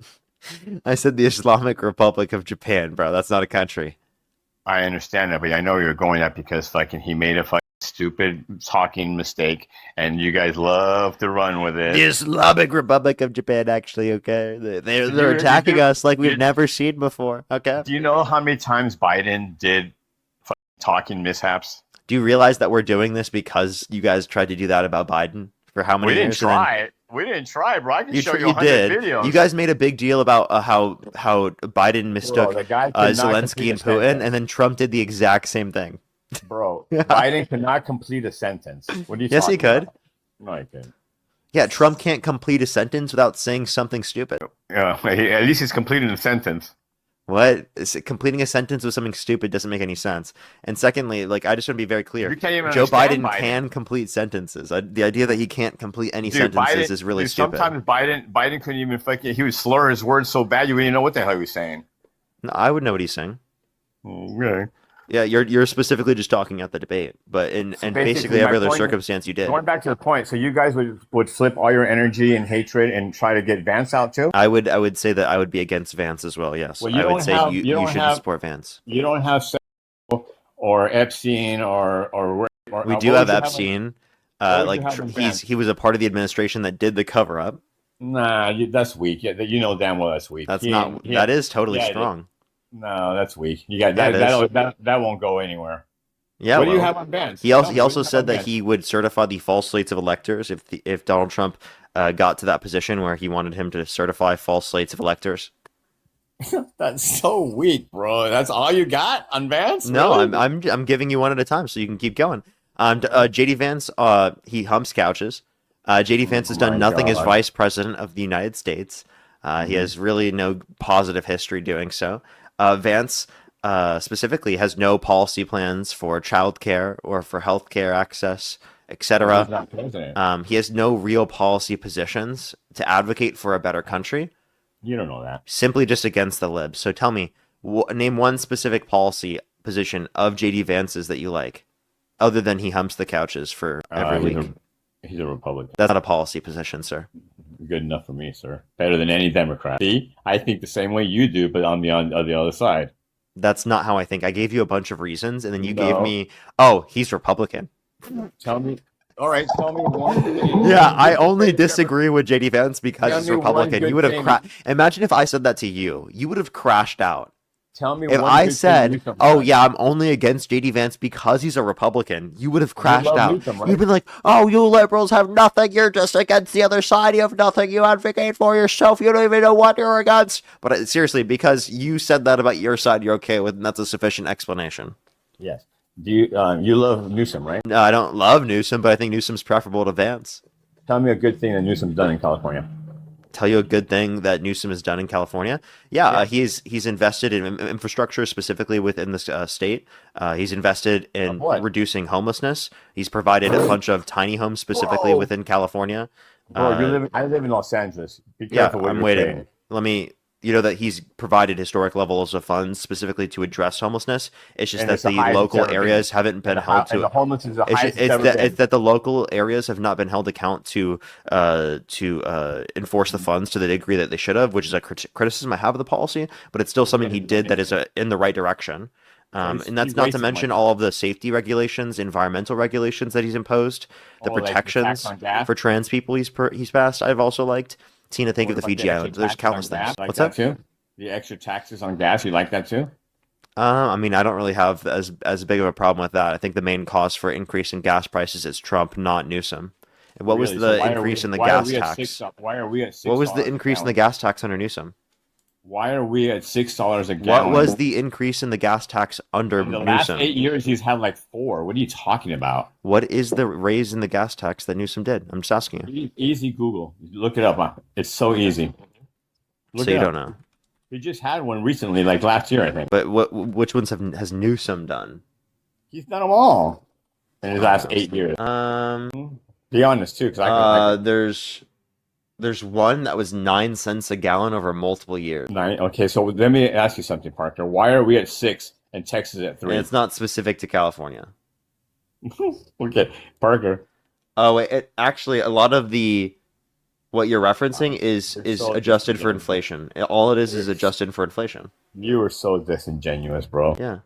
I said the Islamic Republic of Japan, bro. That's not a country. I understand that, but I know you're going that because fucking he made a fucking stupid talking mistake, and you guys love to run with it. The Islamic Republic of Japan, actually, okay? They're attacking us like we've never seen before, okay? Do you know how many times Biden did talking mishaps? Do you realize that we're doing this because you guys tried to do that about Biden for how many We years? didn't try it. We didn't try, bro. I can You show tr- you you 100 did. videos. You guys made a big deal about how Biden mistook the guy could not Zelensky complete and a Putin, sentence. and then Trump did the exact same thing. Bro, Yeah. Biden cannot complete a sentence. What are you Yes, he talking could. about? No, he couldn't. Yeah, Trump can't complete a sentence without saying something stupid. Yeah, at least he's completing a sentence. Completing a sentence with something stupid doesn't make any sense. And secondly, like, I just want to be very clear. You can't even Joe understand Biden can complete sentences. The idea that he can't complete any Dude, sentences Biden, is really dude, stupid. Sometimes Biden couldn't even fucking. He would slur his words so bad you wouldn't even know what the hell he was saying. No, I would know what he's saying. Okay. Yeah, you're specifically just talking at the debate, but in basically my every other point- circumstance you did. Going back to the point, so you guys would flip all your energy and hatred and try to get Vance out too? I would say that I would be against Vance as well. Yes, Well, you I would don't say have- you you don't shouldn't have- support Vance. You don't have Sexual or Epstein or We what do would have you have Epstein. what would Like you have in Vance? he was a part of the administration that did the cover up. Nah, that's weak. Yeah, you know damn well that's weak. That's He not. ain't- he That ain't- is totally yeah, strong. No, that's weak. You got Yeah, it that won't go anywhere. Yeah. What do you well, have on Vance? He also Tell he me, also what do you said have on that Vance? he would certify the false slates of electors if Donald Trump got to that position where he wanted him to certify false slates of electors. That's so weak, bro. That's all you got on Vance? No, Really? I'm giving you one at a time so you can keep going. JD Vance, he humps couches. JD Vance has done my nothing as God. vice president of the United States. He has really no positive history doing so. Vance specifically has no policy plans for childcare or for healthcare access, He's etc. not president. He has no real policy positions to advocate for a better country. You don't know that. Simply just against the libs. So tell me, name one specific policy position of JD Vance's that you like, other than he humps the couches for every week. He's a Republican. That's not a policy position, sir. Good enough for me, sir. Better than any Democrat. See, I think the same way you do, but on the other side. That's not how I think. I gave you a bunch of reasons, and then you gave No. me, oh, he's Republican. Tell me. All right, tell me one thing. Yeah, I only disagree with JD Vance because Tell he's me one Republican. good You would have thing. Imagine if I said that to you. You would have crashed out. Tell me If one I good said, thing Newsom "Oh does. yeah, I'm only against JD Vance because he's a Republican," you would have crashed love out. Newsom, right? You'd been like, "Oh, you liberals have nothing. You're just against the other side. You have nothing you advocate for yourself. You don't even know what you're against." But seriously, because you said that about your side, you're okay with, and that's a sufficient explanation. Yes. Do you you love Newsom, right? No, I don't love Newsom, but I think Newsom's preferable to Vance. Tell me a good thing that Newsom's done in California. Tell you a good thing that Newsom has done in California. Yeah, he's invested in infrastructure specifically within this state. He's invested in what? reducing homelessness. He's provided a bunch of tiny homes specifically Whoa. within California. Bro, I live in Los Angeles. Be Yeah, careful what I'm you're waiting. saying. Let me. You know that he's provided historic levels of funds specifically to address homelessness. It's just And that it's the the highest local it's ever been. areas haven't been And held and the to. homeless is the It's, highest it's ever it's been. that the local areas have not been held account to enforce the funds to the degree that they should have, which is a criticism I have of the policy. But it's still something he did that is in the right direction. He's- And that's he's not to wasting mention money. all of the safety regulations, environmental regulations that he's imposed, the Oh, like the protections tax on gas? for trans people he's passed. I've also liked. Tina, think What of the about Fiji extra Islands. There's taxes on countless gas? things. Like What's that that? too? The extra taxes on gas, you like that too? I mean, I don't really have as big of a problem with that. I think the main cause for increase in gas prices is Trump, not Newsom. And what was Really? the So why are increase we- in the why are gas we at tax? Why are we at $6? What was the increase in the gas tax under Newsom? Why are we at $6 a What gallon? was the increase in the gas tax under In the last Newsom? 8 years, he's had like 4. What are you talking about? What is the raise in the gas tax that Newsom did? I'm just asking you. Easy Google. Look it up. Huh? It's so easy. Look So it you up. don't know. He just had one recently, like last year, I think. But which ones has Newsom done? He's done them all in his last 8 years. Be honest too, because there's one that was 9 cents a gallon over multiple years. Okay, so let me ask you something, Parker. Why are we at 6 and Texas at 3? And it's not specific to California. Okay, Parker. Oh, wait, actually, a lot of what you're referencing is so adjusted for disingenuous. inflation. All it is adjusted for inflation. You were so disingenuous, bro. Yeah.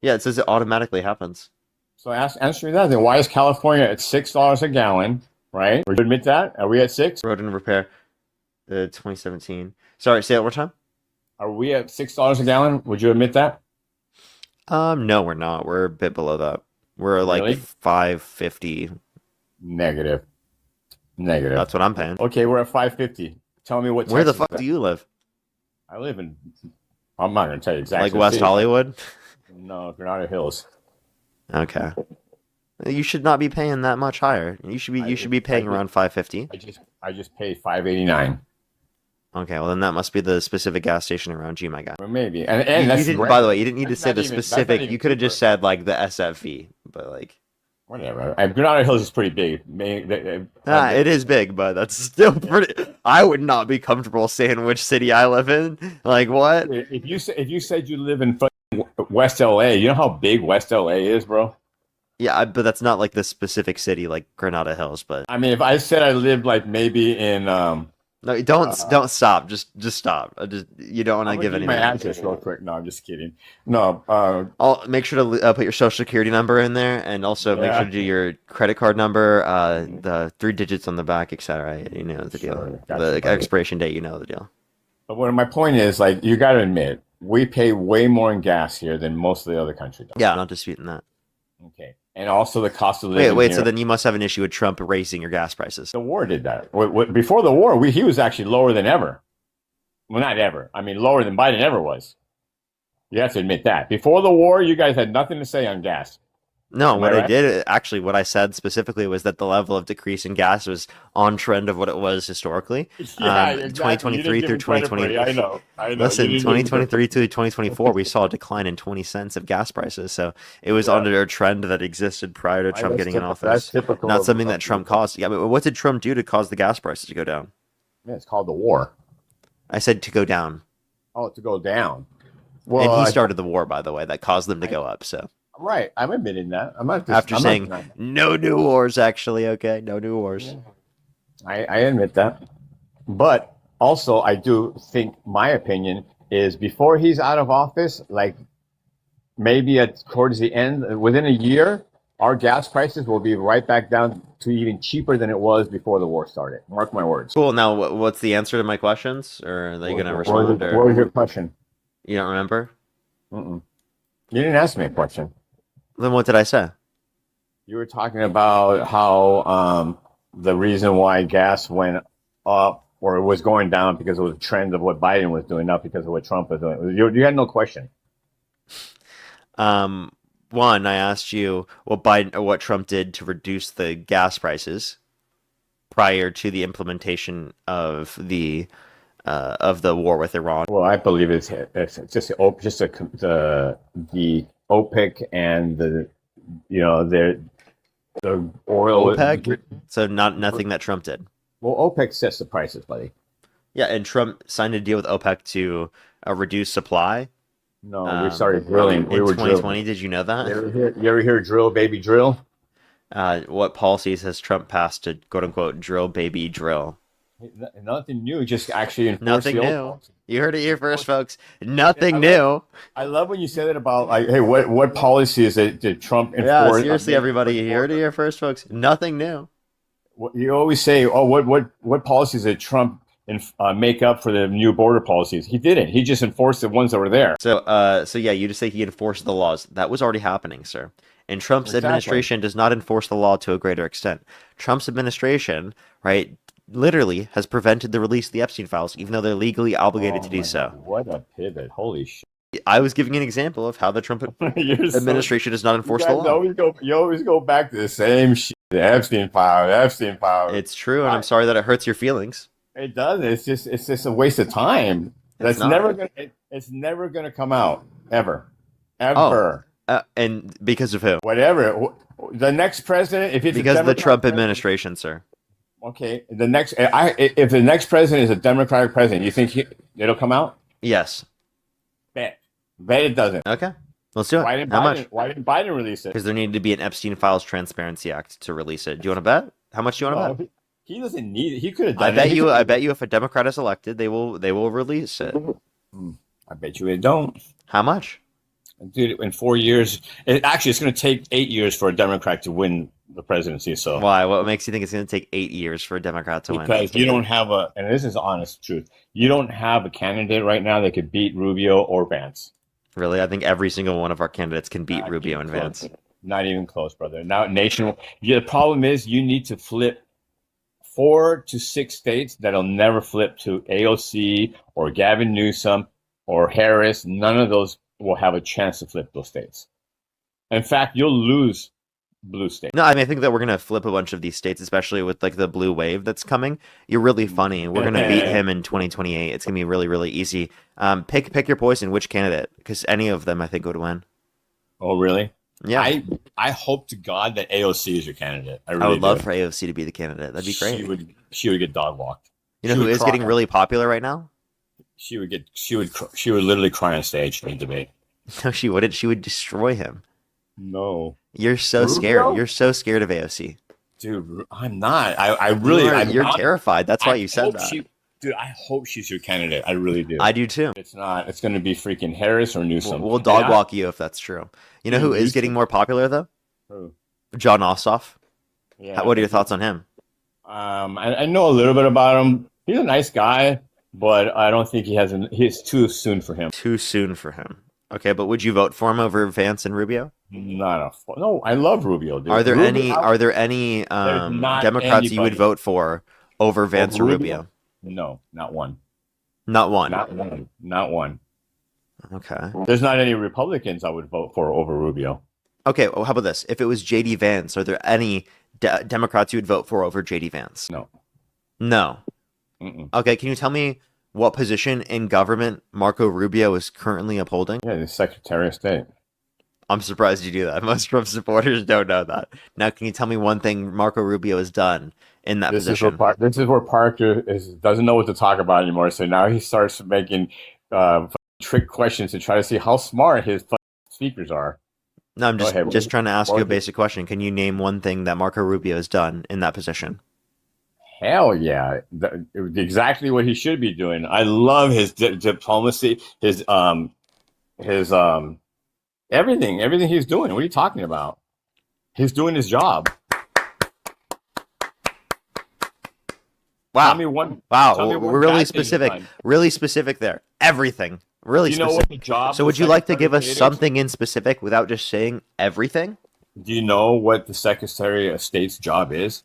Yeah, it says it automatically happens. So answer me that then. Why is California at $6 a gallon? Right? Would you admit that? Are we at 6? Road and repair, 2017. Sorry, say it one more time. Are we at $6 a gallon? Would you admit that? No, we're not. We're a bit below that. We're like Really? $5.50. Negative. Negative. That's what I'm paying. Okay, we're at 550. Tell me what. Where the Texas fuck is at. do you live? I live in. I'm not going to tell you exactly. Like West Hollywood? No, Granada Hills. Okay. You should not be paying that much higher. You should be paying around 550. I just paid 589. Okay, well then that must be the specific gas station around you, my guy. Or maybe. And You that's didn't, by the way, you didn't need to that's say not the even- that's not specific. even You could have just cheaper. said like the SFV, but like Whatever. Granada Hills is pretty big. it is big, but that's still pretty. I would not be comfortable saying which city I live in. Like what? If you said you live in West LA, you know how big West LA is, bro? Yeah, but that's not like the specific city like Granada Hills. But I mean, if I said I lived like maybe in no, don't stop. Just stop. You don't want to give my any address real quick. No, I'm just kidding. No, I'll make sure to put your social security number in there, and also make sure to do your credit card number, the 3 digits on the back, etc. You know the deal. Sure, gotcha, The buddy. expiration date, you know the deal. but what my point is, like, you got to admit, we pay way more in gas here than most of the other countries. Yeah, I'm not disputing that. Okay, and also the cost of living. Wait. here. So then you must have an issue with Trump raising your gas prices. The war did that. Before the war, he was actually lower than ever. Well, not ever. I mean, lower than Biden ever was. You have to admit that. Before the war, you guys had nothing to say on gas. No, Am what I I right? did actually, what I said specifically was that the level of decrease in gas was on trend of what it was historically. Yeah, exactly. 2023 You didn't through give him credit for it. 2020. I know. Listen, You didn't give him 2023 to 2024, we saw a decline in 20 cents of gas prices. So it was Yeah. under a trend that existed prior to Trump getting in That's office. typical. Not of- something that Trump caused. Yeah, but what did Trump do to cause the gas prices to go down? Yeah, it's called the war. I said to go down. Oh, to go down. And Well, he started the war, by the way, that caused them to go up. So right. I'm admitting that. I'm not. after I'm saying not, no new wars, actually, okay, no new wars. I admit that. But also, I do think my opinion is before he's out of office, like maybe towards the end, within a year, our gas prices will be right back down to even cheaper than it was before the war started. Mark my words. Cool. Now, what's the answer to my questions? Or are they going to respond? What Or was your question? you don't remember? Mm-mm. You didn't ask me a question. Then what did I say? You were talking about how the reason why gas went up or it was going down because it was a trend of what Biden was doing, not because of what Trump was doing. You had no question. One, I asked you what Biden or what Trump did to reduce the gas prices prior to the implementation of the war with Iran. Well, I believe it's just the OPEC and the oil. OPEC? So nothing that Trump did. Well, OPEC sets the prices, buddy. Yeah, and Trump signed a deal with OPEC to reduce supply. No, we started drilling. We In were 2020. drilling. Did you know that? You ever hear drill, baby, drill? What policies has Trump passed to quote unquote drill baby drill? Nothing new, just actually enforce Nothing the old new. policy. You heard it here first, folks. Nothing new. I love when you say that about like, hey, what policies did Trump enforce? Yeah, seriously, everybody. You heard it here first, folks. Nothing new. You always say, oh, what policies did Trump make up for the new border policies? He didn't. He just enforced the ones that were there. So yeah, you just say he enforced the laws. That was already happening, sir. And Trump's Exactly. administration does not enforce the law to a greater extent. Trump's administration, right, literally has prevented the release of the Epstein files, even though they're legally obligated to do so. What a pivot! Holy shit! I was giving an example of how the Trump administration does not enforce the law. You always go back to the same shit. The Epstein file. It's true, and I'm sorry that it hurts your feelings. It does. It's just a waste of time. It's It's never gonna come out ever. And because of who? Whatever. The next president, if it's Because a of the Democratic Trump president- administration, sir. Okay, if the next president is a Democratic president, you think it'll come out? Yes. Bet it doesn't. Okay. Let's do it. Why didn't How Biden? much? Why didn't Biden release it? Because there needed to be an Epstein Files Transparency Act to release it. Do you want to bet? How much do you want to bet? He doesn't need it. He could have done I it. bet He you. could- I bet you. If a Democrat is elected, they will release it. I bet you it don't. How much? Dude, in 4 years, it's going to take 8 years for a Democrat to win the presidency. So Why? What makes you think it's going to take 8 years for a Democrat to win? because you don't have and this is honest truth, you don't have a candidate right now that could beat Rubio or Vance. Really, I think every single one of our candidates can beat Not Rubio even and close. Vance. Not even close, brother. Now, the problem is you need to flip 4 to 6 states that'll never flip to AOC or Gavin Newsom or Harris. None of those will have a chance to flip those states. In fact, you'll lose blue states. No, I mean, I think that we're gonna flip a bunch of these states, especially with like the blue wave that's coming. You're really funny. We're gonna beat him in 2028. It's gonna be really, really easy. Pick your poison. Which candidate? Because any of them, I think, would win. Oh, really? Yeah, I hope to God that AOC is your candidate. I I really would love do. for AOC to be the candidate. That'd be great. She would get dog walked. You know She who would is getting cry. really popular right now? She would literally cry on stage in debate. No, she wouldn't. She would destroy him. No, You're so scared. Rubio? You're so scared of AOC. dude, I'm not. I really, You're I'm terrified. That's why I you said hope that. Dude, I hope she's your candidate. I really do. I do too. It's not. It's going to be freaking Harris or Newsom. We'll dog walk you if that's true. You know who is getting more popular though? Who? John Ossoff. Yeah. What are your thoughts on him? I know a little bit about him. He's a nice guy, but I don't think he's too soon for him. Too soon for him. Okay, but would you vote for him over Vance and Rubio? No, I love Rubio, dude. Are there Rubio- any not Democrats you would anybody. vote for over Vance Over or Rubio? Rubio? No, not one. Not one. Not one. Not one. Okay. There's not any Republicans I would vote for over Rubio. Okay, well, how about this? If it was JD Vance, are there any Democrats you would vote for over JD Vance? No. No. Mm-mm. Okay, can you tell me what position in government Marco Rubio is currently upholding? Yeah, the Secretary of State. I'm surprised you do that. Most Trump supporters don't know that. Now, can you tell me one thing Marco Rubio has done in that position? This is where Parker doesn't know what to talk about anymore. So now he starts making trick questions to try to see how smart his speakers are. No, I'm Go ahead. just trying to ask you a What- basic question. Can you name one thing that Marco Rubio has done in that position? Hell yeah. Exactly what he should be doing. I love his diplomacy, his everything he's doing. What are you talking about? He's doing his job. Wow. Tell me one. Wow, tell me one we're really bad thing he's specific. done. Really specific there. Everything. Really Do you know specific. what the job? So of would the you like to give us Secretary of State is? something in specific without just saying everything? Do you know what the Secretary of State's job is?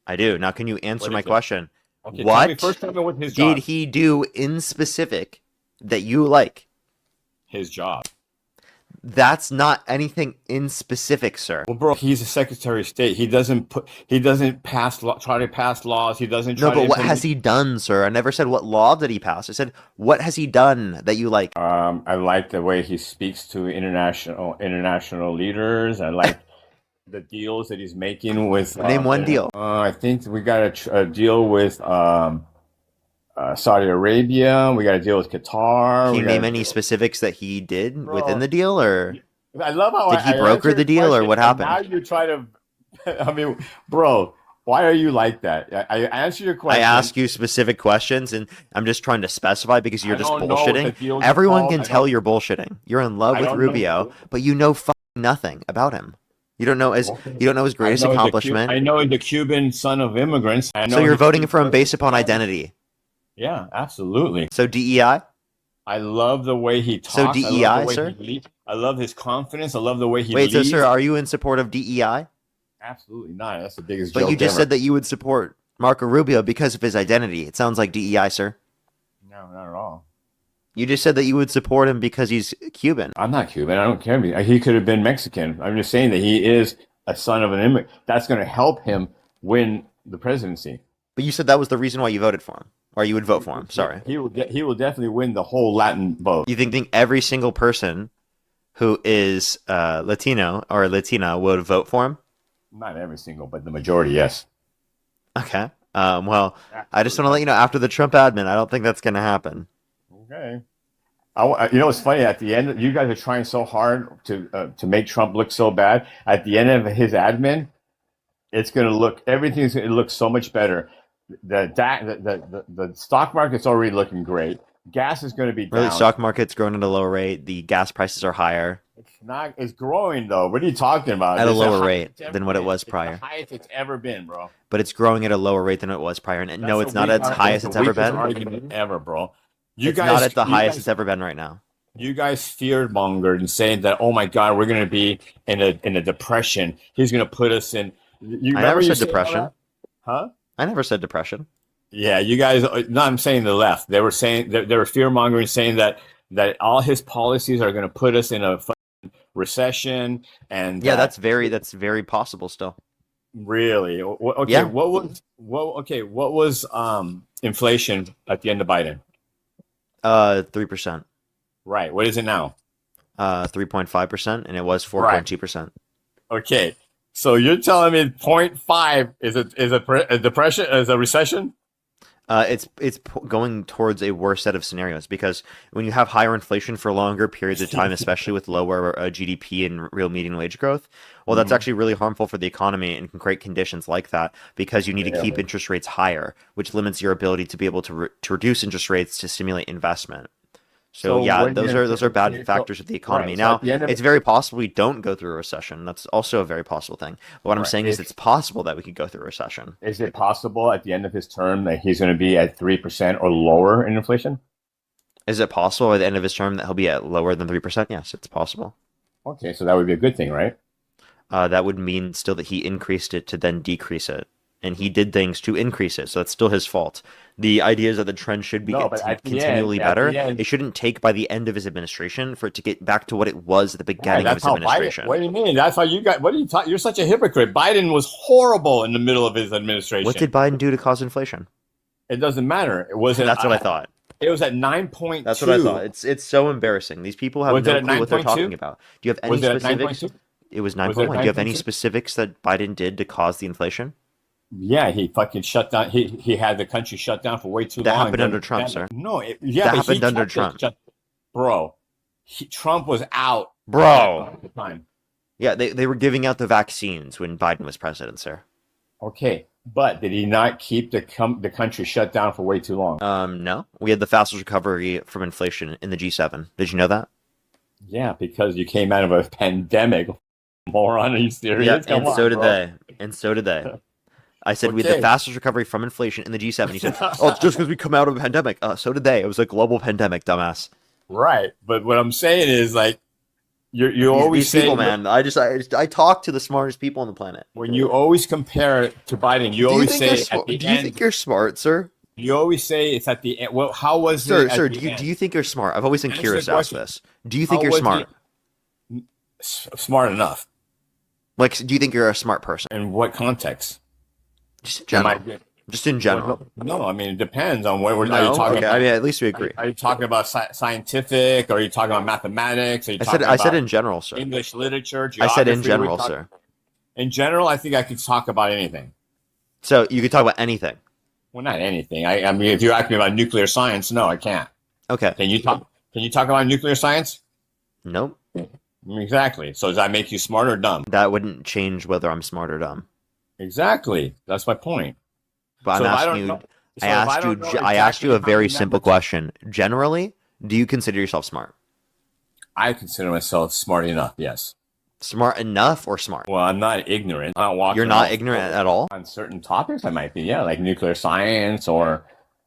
I do. Now, can you answer What my is it? question? Okay, What tell me what his job. Did he do in specific that you like? His job. That's not anything in specific, sir. Well, bro, he's a Secretary of State. He doesn't try to pass laws. He doesn't try No, to but what implement- has he done, sir? I never said what law did he pass. I said, what has he done that you like? I like the way he speaks to international leaders. I like the deals that he's making with. Name one deal. I think we got a deal with Saudi Arabia. We got a deal with Qatar. Can we you got a name any deal- specifics that he did Bro. within the deal, or I love how Did he I broker answered the deal, or question, what and happened? Now you try to. I mean, bro, why are you like that? I answer your I question. ask you specific questions, and I'm just trying to specify because you're I just don't know what the bullshitting. deals are Everyone called. can I tell don't- you're bullshitting. You're in love I with don't know. Rubio, but you know fucking nothing about him. You don't know his greatest accomplishment. I know he's a Cuban son of immigrants. I know So you're he's- voting for him based upon identity. Yeah, absolutely. So DEI? I love the way he talks. So I love the DEI, way sir? he leads. I love his confidence. I love the way he Wait, leads. so sir, are you in support of DEI? Absolutely not. That's the biggest But joke you just ever. said that you would support Marco Rubio because of his identity. It sounds like DEI, sir. No, not at all. You just said that you would support him because he's Cuban. I'm not Cuban. I don't care. He could have been Mexican. I'm just saying that he is a son of an immigrant. That's going to help him win the presidency. But you said that was the reason why you voted for him. Or you would vote for him. Sorry. He will definitely win the whole Latin vote. You think every single person who is Latino or Latina would vote for him? Not every single, but the majority, yes. Okay. Well, I just want to let you know, after the Trump admin, I don't think that's going to happen. Okay. You know, it's funny. At the end, you guys are trying so hard to make Trump look so bad. At the end of his admin, it's going to look, everything's going to look so much better. The stock market's already looking great. Gas is going to be down. Really, stock market's growing at a lower rate. The gas prices are higher It's growing though. What are you talking about? at a It's the lower highest rate it's ever than what it been. was It's prior. the highest it's ever been, bro. But it's growing at a lower rate than it was prior. And no, That's it's the not at its weakest- highest that's it's the ever weakest been. argument ever, bro. It's not at the highest it's ever been right now. You guys feared mongered and saying that, oh my God, we're going to be in a depression. He's going to put us in. I never said depression. Huh? I never said depression. Yeah, you guys. No, I'm saying the left. They were saying they were fear mongering, saying that all his policies are going to put us in a recession, and Yeah, that that's very possible still. really. Okay, Yeah, what was inflation at the end of Biden? 3%. Right. What is it now? 3.5%, and it was Right. 4.2%. Okay. So you're telling me point 0.5 a depression, is a recession? Going towards a worse set of scenarios because when you have higher inflation for longer periods of time, especially with lower GDP and real median wage growth, well, that's Mhm. actually really harmful for the economy and can create conditions like that because you need to keep Really? interest rates higher, which limits your ability to be able to reduce interest rates to stimulate investment. So So yeah, when those you are bad okay, so factors of the economy. right. So at Now, the end of it's very possible we don't go through a recession. That's also a very possible thing. But what I'm right, saying is if it's possible that we could go through a recession. is it possible at the end of his term that he's going to be at 3% or lower in inflation? Is it possible by the end of his term that he'll be at lower than 3%? Yes, it's possible. Okay, so that would be a good thing, right? That would mean still that he increased it to then decrease it. And he did things to increase it, so that's still his fault. The idea is that the trend should be No, but continually at better. the end, It shouldn't take by the end of his administration for it to get back to what it was at the right, beginning of that's his how Biden. administration. What do you mean? That's how you got. What are you talking? You're such a hypocrite. Biden was horrible in the middle of his What administration. did Biden do to cause inflation? It doesn't matter. It was That's what I thought. it was at nine point That's what I thought. two. It's so embarrassing. These people have Was it no at clue what they're 9.2? talking about. Do you have any Was it at nine point specifics? two? It was Was it at 9.1. Do you have any 9.2? specifics that Biden did to cause the inflation? Yeah, he fucking shut down. He had the country shut down for way too That long. happened under Trump, sir. No, yeah, That but he happened under kept it Trump. shut, bro. Trump was out Bro. at the time. Yeah, they were giving out the vaccines when Biden was president, sir. Okay, but did he not keep the country shut down for way too long? No. We had the fastest recovery from inflation in the G7. Did you know that? Yeah, because you came out of a pandemic. Moron, are you serious? Yeah, Come and on, so did bro. they. And so did they. I said we had the Okay. fastest recovery from inflation in the G7. He said, "Oh, it's just because we come out of a pandemic." So did they. It was a global pandemic, dumbass. Right, but what I'm saying is like you These, always these say people, man. I talk to the smartest people on the planet. when you always compare it to Biden, you always say at the Do you think end. you're smart, sir? You always say it's at the end. Well, how was Sir, it at sir, the do end? you think you're smart? I've always been Answer curious the to ask question. this. Do you How think you're was smart? Smart enough? Like, do you think you're a smart person? In what context? Just in Am I general. Just in general. No, I mean it depends on what are you No? talking Okay, about. I mean, at least we agree. Are you talking about scientific? Or are you talking about mathematics? Are you talking I said about in general, sir. English literature, I said in geography? general, sir. In general, I think I could talk about anything. So you could talk about anything. Well, not anything. I mean, if you ask me about nuclear science, no, I can't. Okay. Can you talk? Can you talk about nuclear science? Nope. Exactly. So does that make you smart or dumb? That wouldn't change whether I'm smart or dumb. Exactly. That's my point. But So I'm if I asking don't you. know- so I if asked don't you. know I asked you a exactly very how simple numbers- question. Generally, do you consider yourself smart? I consider myself smart enough. Yes. Smart enough or smart? Well, I'm not ignorant. I'm not walking. You're not off ignorant at all. on certain topics. I might be. Yeah, like nuclear science or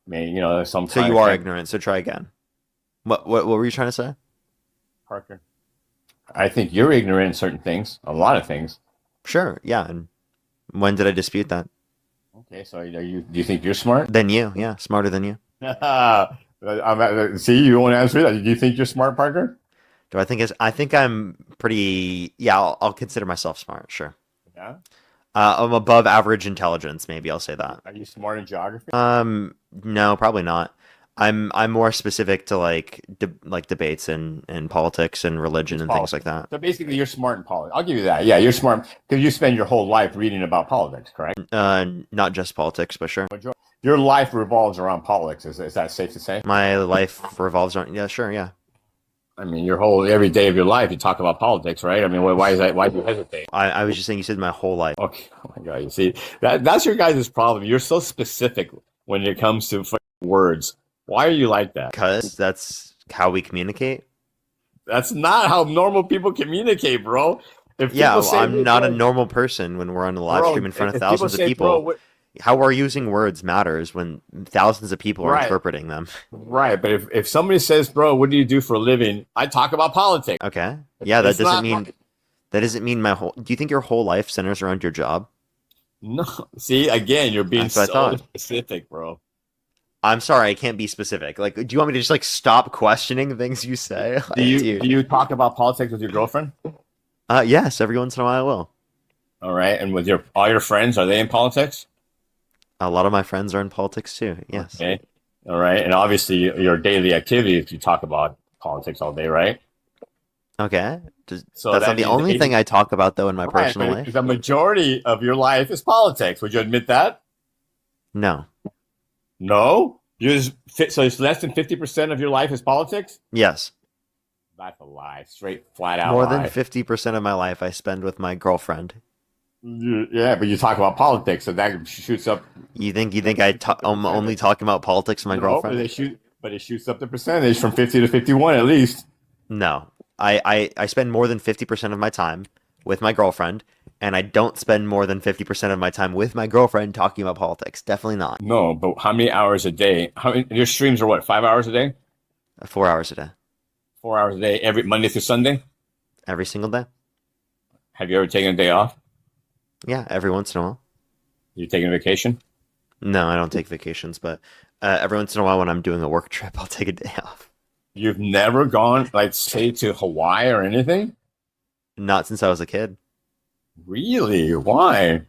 maybe some. So kind you of are ignorant. So try again. What were you trying to say? Parker. I think you're ignorant in certain things. A lot of things. Sure. Yeah. And when did I dispute that? Okay, so do you think you're smart? Than you. Yeah. Smarter than you. See, you won't answer that. Do you think you're smart, Parker? Do I think I'm pretty. Yeah. I'll consider myself smart. Sure. Yeah. I'm above average intelligence. Maybe I'll say that. Are you smart in geography? No, probably not. I'm more specific to like debates and politics and religion and things like that. So basically, you're smart in politics. I'll give you that. Yeah, you're smart because you spend your whole life reading about politics, correct? Not just politics, but sure. Your life revolves around politics. Is that safe to say? My life revolves around. Yeah, sure, yeah. I mean, every day of your life, you talk about politics, right? I mean, why is that? Why do you hesitate? I was just saying. You said my whole life. Okay. Oh my God. You see, that's your guys' problem. You're so specific when it comes to words. Why are you like that? Because that's how we communicate. That's not how normal people communicate, bro. If Yeah, people well, say, I'm not a bro, normal person when we're on a live bro, stream in front of if thousands of say, people. bro, How we're using words matters when thousands of people are Right. interpreting them. right, but if somebody says, bro, what do you do for a living? I talk about politics. Okay. Yeah, that It's not- doesn't mean my whole. Do you think your whole life centers around your job? No, see, again, you're being That's what I so thought. specific, bro. I'm sorry, I can't be specific. Like, do you want me to just like stop questioning things you say? Do Like, you do dude. you talk about politics with your girlfriend? Yes, every once in a while I will. All right, and with your all your friends, are they in politics? A lot of my friends are in politics too. Yes. Okay, all right, and obviously your daily activities, you talk about politics all day, right? Okay. So That's not that the means only thing I talk about though in my right, personal but life. the majority of your life is politics. Would you admit that? No. No, you just fit. So it's less than 50% of your life is politics. Yes. That's a lie, straight, flat out More than lie. 50% of my life I spend with my girlfriend. Yeah, but you talk about politics, so that shoots up. You think I'm only talking about politics with my No, but girlfriend? it shoots up the percentage from 50 to 51 at least. No. I spend more than 50% of my time with my girlfriend, and I don't spend more than 50% of my time with my girlfriend talking about politics. Definitely not. No, but how many hours a day? Your streams are what, 5 hours a day? 4 hours a day. 4 hours a day, every Monday through Sunday? Every single day. Have you ever taken a day off? Yeah, every once in a while. You taking a vacation? No, I don't take vacations, but every once in a while when I'm doing a work trip, I'll take a day off. You've never gone, like, say, to Hawaii or anything? Not since I was a kid. Really? Why?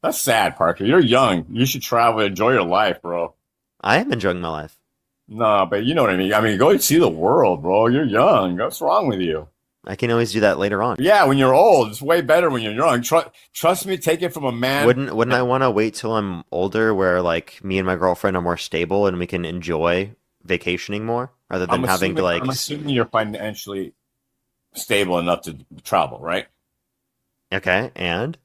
That's sad, Parker. You're young. You should travel, enjoy your life, bro. I am enjoying my life. No, but you know what I mean. I mean, go see the world, bro. You're young. What's wrong with you? I can always do that later on. Yeah, when you're old, it's way better when you're young. Trust me, take it from a man. Wouldn't I want to wait till I'm older, where like me and my girlfriend are more stable and we can enjoy vacationing more, rather than having to like. I'm assuming you're financially stable enough to travel, right? Okay, and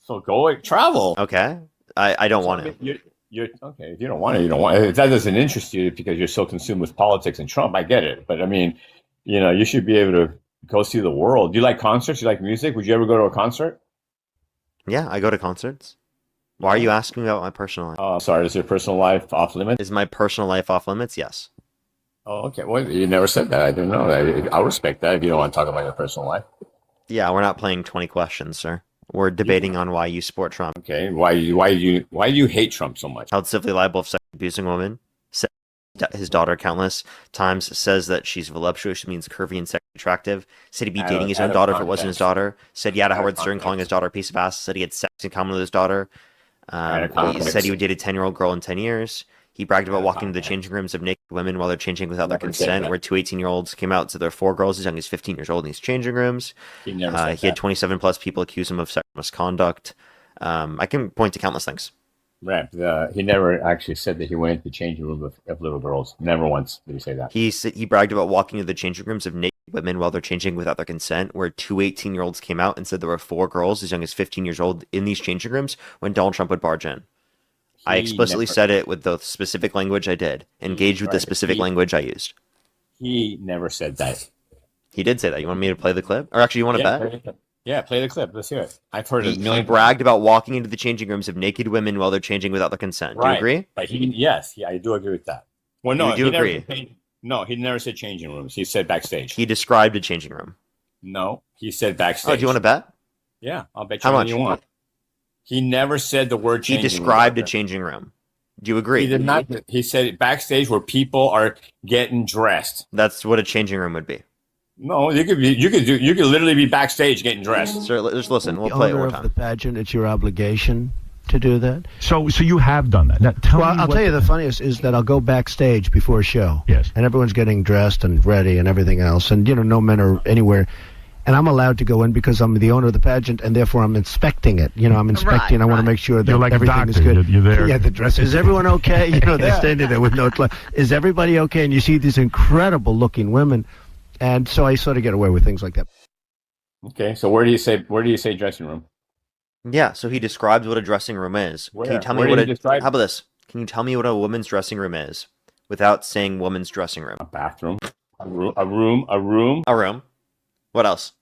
So go travel. okay, I don't want to. You're okay. If you don't want it, you don't want it. If that doesn't interest you because you're so consumed with politics and Trump, I get it. But I mean, you should be able to go see the world. Do you like concerts? You like music? Would you ever go to a concert? Yeah, I go to concerts. Why are you asking about my personal life? Oh, sorry. Is your personal life off limits? Is my personal life off limits? Yes. Oh, okay. Well, you never said that. I didn't know that. I'll respect that if you don't want to talk about your personal life. Yeah, we're not playing 20 questions, sir. We're debating on why you support Trump. Okay. Why do you hate Trump so much? Held civilly liable of sexually abusing a woman. Said his daughter countless times. Says that she's voluptuous, means curvy and sexually attractive. Said he'd be dating his own daughter if it wasn't his daughter. Said yeah to Howard Stern, calling his daughter a piece of ass. Said he had sex in common with his daughter. He said he would date a 10-year-old girl in 10 years. He bragged about walking into the changing rooms of naked women while they're changing without their consent, where two 18-year-olds came out and said there are four girls as young as 15 years old in these changing rooms. He never He said had 27 plus people accuse him of sexual misconduct. I can point to countless things. Right. He never actually said that he went into the changing room of little girls. Never once did he say that. He bragged about walking into the changing rooms of naked women while they're changing without their consent, where two 18-year-olds came out and said there were four girls as young as 15 years old in these changing rooms when Donald Trump would barge in. I explicitly said it with the specific language I did. Engage with the specific language I used. He never said that. He did say that. You want me to play the clip? Or actually, you want to bet? Yeah, play the clip. Let's hear it. I've heard it a He million bragged about walking into the changing rooms of naked women while they're changing without their consent. Do you agree? But yes, I do agree with that. Well, no, you do agree? He never said changing rooms. He said backstage. He described a changing room. No, he said backstage. Oh, do you want to bet? Yeah, I'll bet you how much you want. He never said the word changing room. He described a changing room. Do you agree? He did not. He said backstage where people are getting dressed. That's what a changing room would be. No, you could literally be backstage getting dressed. Sir, just listen. We'll play it one more time. The pageant, it's your obligation to do that. So you have done that. Now, I'll tell you the funniest is that I'll go backstage before a show. Yes. And everyone's getting dressed and ready and everything else. And, no men are anywhere. And I'm allowed to go in because I'm the owner of the pageant, and therefore I'm inspecting it. I'm inspecting. I want to make sure that like everything is good. You're there. Yeah, the dress. Is everyone okay? They're standing there with no clothes. Is everybody okay? And you see these incredible-looking women, and so I sort of get away with things like that. Okay, so where do you say dressing room? Yeah, so he describes what a dressing room is. Where? Can you tell Where me did he describe? How about this? Can you tell me what a woman's dressing room is without saying woman's dressing room? A bathroom, a room. A room. What else?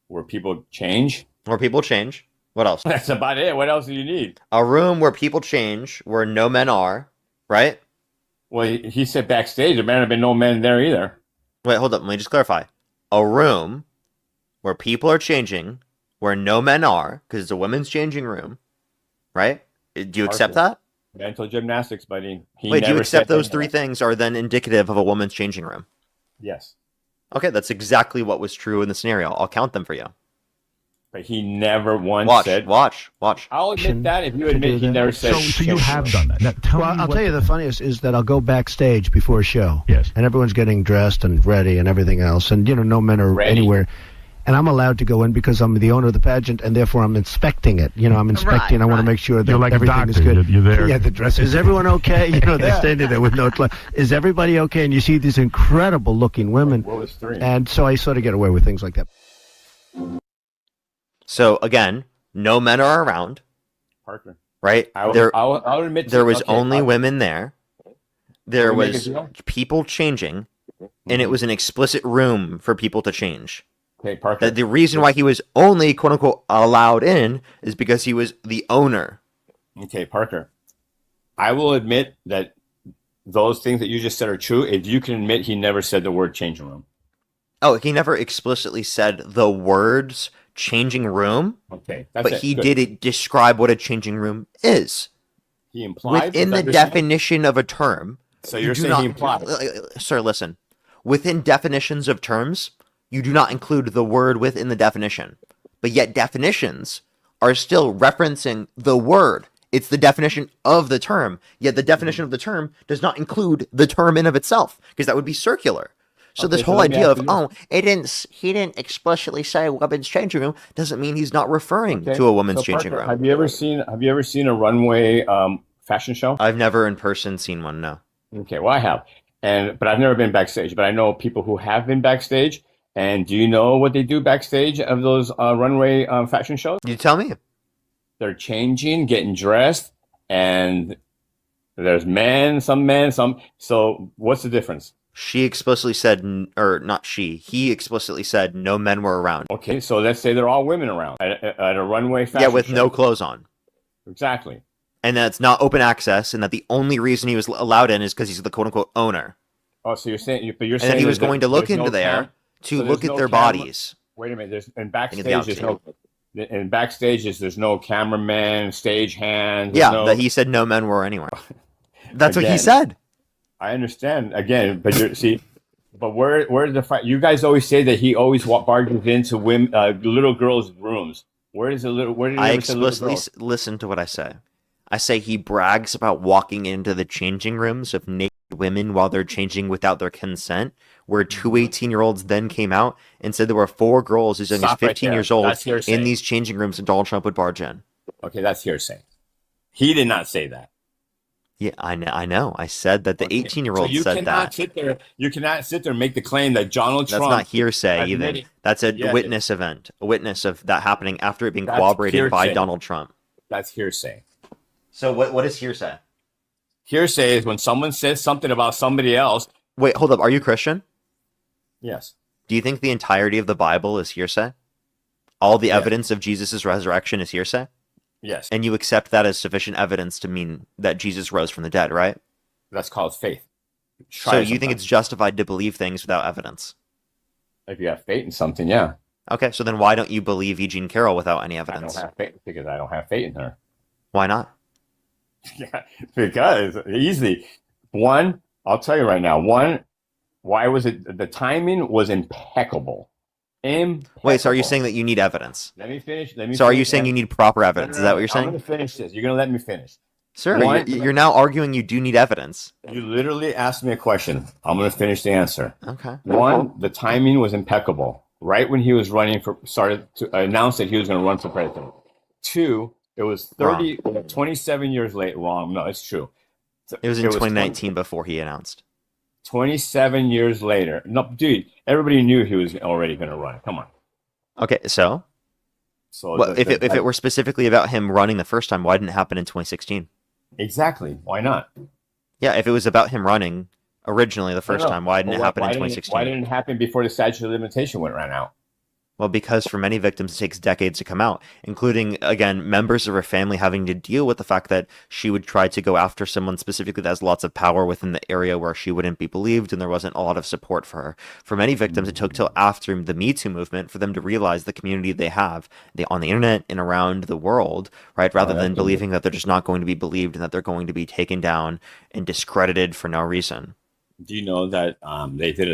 Where people change. Where people change. What else? That's about it. What else do you need? A room where people change, where no men are, right? Well, he said backstage. There might have been no men there either. Wait, hold up. Let me just clarify. A room where people are changing, where no men are, because it's a women's changing room, right? Do you accept Partial. that? Mental gymnastics, buddy. He Wait, do you never accept said those that. three things are then indicative of a woman's changing room? Yes. Okay, that's exactly what was true in the scenario. I'll count them for you. But he never once Watch, said. watch. I'll admit that if you to admit do he that. never said. So you have done that. Now, tell Well, me I'll what tell you the funniest is that I'll go backstage before a show. Yes. And everyone's getting dressed and ready and everything else. And, no men are Ready. anywhere. And I'm allowed to go in because I'm the owner of the pageant, and therefore I'm inspecting it. I'm inspecting. I want to make sure that You're like a everything is doctor. good. You're there. Yeah, the dress. Is everyone okay? They're standing there with no clothes. Is everybody okay? And you see these incredible looking women. What was three? And so I sort of get away with things like that. So again, no men are around, Parker. right? I'll admit. There was okay, only women there. There Can we make was a deal? people changing, and it was an explicit room for people to change. Okay, Parker. The reason why he was only quote unquote allowed in is because he was the owner. Okay, Parker. I will admit that those things that you just said are true if you can admit he never said the word changing room. Oh, he never explicitly said the words changing room, Okay, that's but it. he Good. did describe what a changing room is. He implied Within the was understood. definition of a term. So you you're do saying not- he implied. Sir, listen. Within definitions of terms, you do not include the word within the definition. But yet definitions are still referencing the word. It's the definition of the term. Yet the definition of the term does not include the term in of itself, because that would be circular. So Okay, this so whole let me idea ask of, you this. he didn't explicitly say women's changing room doesn't mean he's not referring Okay, to a woman's so changing Parker, room. Have you ever seen a runway fashion show? I've never in person seen one, no. Okay, well I have, but I've never been backstage. But I know people who have been backstage. And do you know what they do backstage of those runway fashion shows? You tell me. They're changing, getting dressed, and there's men, some. So what's the difference? She explicitly said, or not she, he explicitly said no men were around. Okay, so let's say they're all women around at a runway fashion Yeah, with show. no clothes on. Exactly. And that's not open access, and that the only reason he was allowed in is because he's the quote unquote owner. Oh, so you're saying, And that he was going to look into there to look at their bodies. Wait a minute. There's no cameraman, stage hands. Yeah, that he said no men were anywhere. That's what he Again. said. I understand again, but where's the fight? You guys always say that he always barges into women, little girls' rooms. Where did he I ever say little explicitly girls? listen to what I say. I say he brags about walking into the changing rooms of naked women while they're changing without their consent, where two 18-year-olds then came out and said there were 4 girls as young as Stop right 15 there. years old That's hearsay. in these changing rooms and Donald Trump would barge in. Okay, that's hearsay. He did not say that. Yeah, I know. I said that the 18-year-old you said cannot that. sit there. You cannot sit there and make the claim that Donald That's Trump. not hearsay admitted- even. That's a Yeah, it witness event. A witness of that happening after it being That's corroborated by hearsay. Donald Trump. That's hearsay. So what is hearsay? Hearsay is when someone says something about somebody else. Wait, hold up. Are you Christian? Yes. Do you think the entirety of the Bible is hearsay? All the Yeah. evidence of Jesus' resurrection is hearsay? Yes. And you accept that as sufficient evidence to mean that Jesus rose from the dead, right? That's called faith. So Try it you think sometime. it's justified to believe things without evidence? If you have faith in something, yeah. Okay, so then why don't you believe Eugene Carroll without any I don't evidence? have faith because I don't have faith in her. Why not? Yeah, because easily. One, I'll tell you right now. One, why was it? The timing was impeccable. Wait, so are you saying that you need evidence? Let me finish. So are you saying you need proper evidence? Is that what you're I'm saying? going to finish this. You're going to let me finish. Sir, One- you're now arguing you do need evidence. You literally asked me a question. I'm going to finish the answer. Okay. One, the timing was impeccable. Right when he was started to announce that he was going to run for president. Two, it was 27 years late. Wrong. No, it's true. It was in 2019 before he announced. 27 years later. No, dude, everybody knew he was already going to run. Come on. Okay, so if it were specifically about him running the first time, why didn't it happen in 2016? Exactly. Why not? Yeah, if it was about him running originally the first No. time, why didn't it happen in 2016? Why didn't it happen before the statute of limitation ran out? Well, because for many victims, it takes decades to come out, including, again, members of her family having to deal with the fact that she would try to go after someone specifically that has lots of power within the area where she wouldn't be believed and there wasn't a lot of support for her. For many victims, it took till after the Me Too movement for them to realize the community they have on the internet and around the world, right? Rather than believing that they're just not going to be believed and that they're going to be taken down and discredited for no reason. Do you know that they did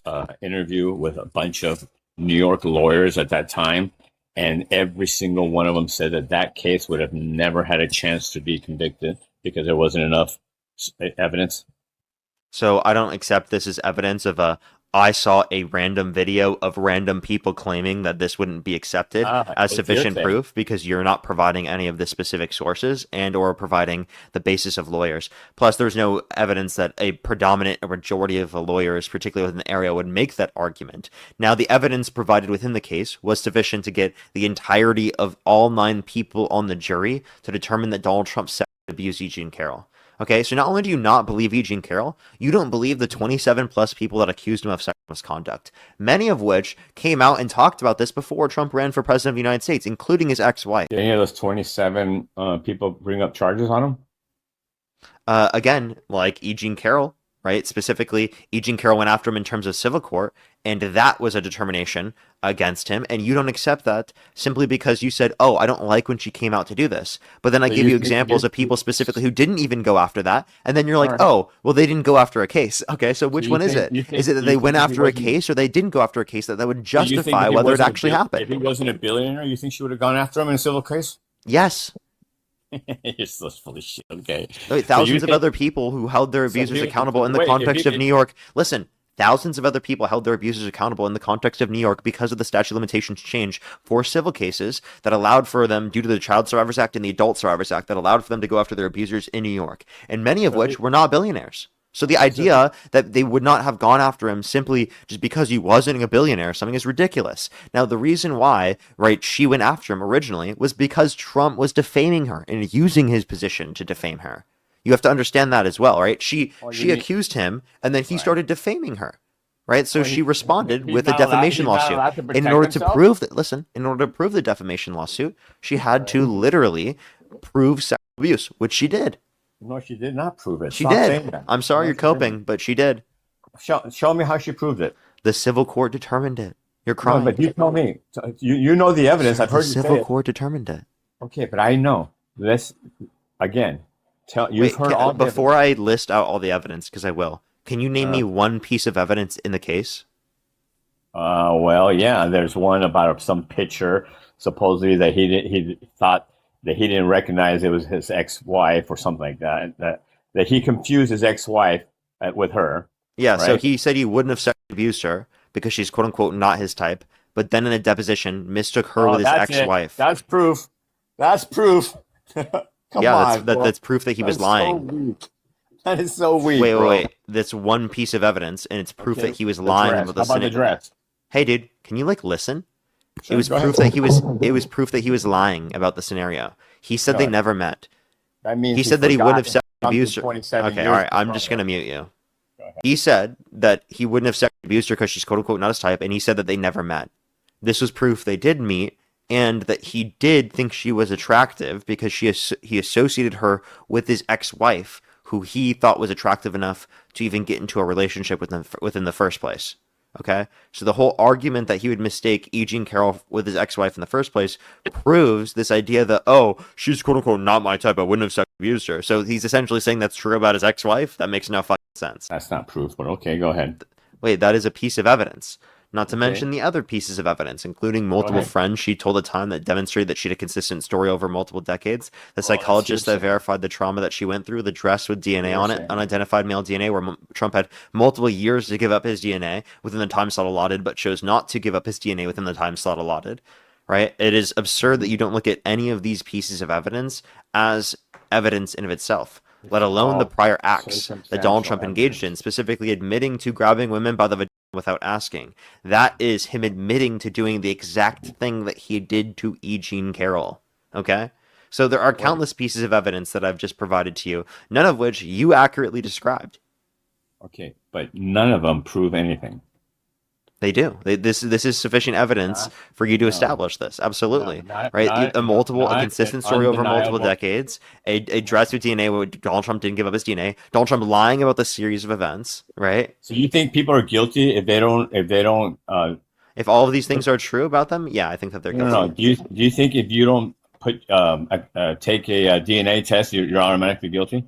a interview with a bunch of New York lawyers at that time, and every single one of them said that that case would have never had a chance to be convicted because there wasn't enough evidence? So I don't accept this as evidence of I saw a random video of random people claiming that this wouldn't be accepted as sufficient proof because you're not providing any of the specific sources and or providing the basis of lawyers. Plus, there's no evidence that a majority of the lawyers, particularly within the area, would make that argument. Now, the evidence provided within the case was sufficient to get the entirety of all 9 people on the jury to determine that Donald Trump sexually abused Eugene Carroll. Okay, so not only do you not believe Eugene Carroll, you don't believe the 27 plus people that accused him of sexual misconduct, many of which came out and talked about this before Trump ran for president of the United States, including his ex-wife. Did any of those 27 people bring up charges on him? Again, like Eugene Carroll, right? Specifically, Eugene Carroll went after him in terms of civil court, and that was a determination against him, and you don't accept that simply because you said, oh, I don't like when she came out to do this. But then I give you examples of people specifically who didn't even go after that, and then you're like, oh, well, they didn't go after a case. Okay, so which one is it? Is it that they went after a case, or they didn't go after a case that would justify whether it actually happened? If he wasn't a billionaire, you think she would have gone after him in a civil case? Yes. You're so full of shit. Okay. Thousands of other people who held their abusers accountable in the context of New York. Listen, thousands of other people held their abusers accountable in the context of New York because of the statute of limitations change for civil cases that allowed for them, due to the Child Survivors Act and the Adult Survivors Act, that allowed for them to go after their abusers in New York, and many of which were not billionaires. So the idea that they would not have gone after him simply just because he wasn't a billionaire or something is ridiculous. Now, the reason why, right, she went after him originally was because Trump was defaming her and using his position to defame her. You have to understand that as well, right? She accused him, and then he started defaming her, right? So she responded with a defamation lawsuit. In order to prove that, in order to prove the defamation lawsuit, she had to literally prove sexual abuse, which she did. No, she did not prove it. She did. I'm sorry you're coping, but she did. Show me how she proved it. The civil court determined it. You're crying. No, but you tell me. You know the evidence. I've heard you say it. The civil court determined it. Okay, but I know. Let's, again, you've heard all before I list out all the evidence, because I will. Can you name me one piece of evidence in the case? Well, yeah. There's one about some picture, supposedly that he thought that he didn't recognize it was his ex-wife or something like that. That he confused his ex-wife with her. Yeah, right? So he said he wouldn't have sexually abused her because she's quote unquote not his type. But then in a deposition, mistook her with his ex-wife. That's proof. That's proof. That's proof that he was lying. So weak. That is so weak. Wait. That's one piece of evidence, and it's proof that he was lying about the scenario. How about the dress? Hey, dude, can you listen? Sure, it was proof that he was. It was proof that he was lying about the scenario. He said they never met. That means he said that he wouldn't have sexually abused her. Okay, all right. I'm just gonna mute you. He said that he wouldn't have sexually abused her because she's quote unquote not his type, and he said that they never met. This was proof they did meet, and that he did think she was attractive because he associated her with his ex-wife, who he thought was attractive enough to even get into a relationship with them within the first place. Okay, so the whole argument that he would mistake Eugene Carroll with his ex-wife in the first place proves this idea that, oh, she's quote-unquote not my type, I wouldn't have sexually abused her. So he's essentially saying that's true about his ex-wife? That makes no fucking sense. That's not proof, but okay, go ahead. Wait, that is a piece of evidence. Not to mention the other pieces of evidence, including multiple friends she told at the time that demonstrated that she had a consistent story over multiple decades. The psychologist that verified the trauma that she went through, the dress with DNA on it, unidentified male DNA, where Trump had multiple years to give up his DNA within the time slot allotted, but chose not to give up his DNA within the time slot allotted. Right? It is absurd that you don't look at any of these pieces of evidence as evidence in of itself, let alone the prior acts that Donald Trump engaged in, specifically admitting to grabbing women by the vagina without asking. That is him admitting to doing the exact thing that he did to Eugene Carroll. Okay? So there are countless pieces of evidence that I've just provided to you, none of which you accurately described. Okay, but none of them prove anything. They do. This is sufficient evidence for you to establish this. Absolutely, right? A consistent story over multiple decades. A dress with DNA where Donald Trump didn't give up his DNA. Donald Trump lying about the series of events, right? So you think people are guilty if they don't if all of these things are true about them, yeah, I think that they're guilty. No. Do you think if you don't take a DNA test, you're automatically guilty?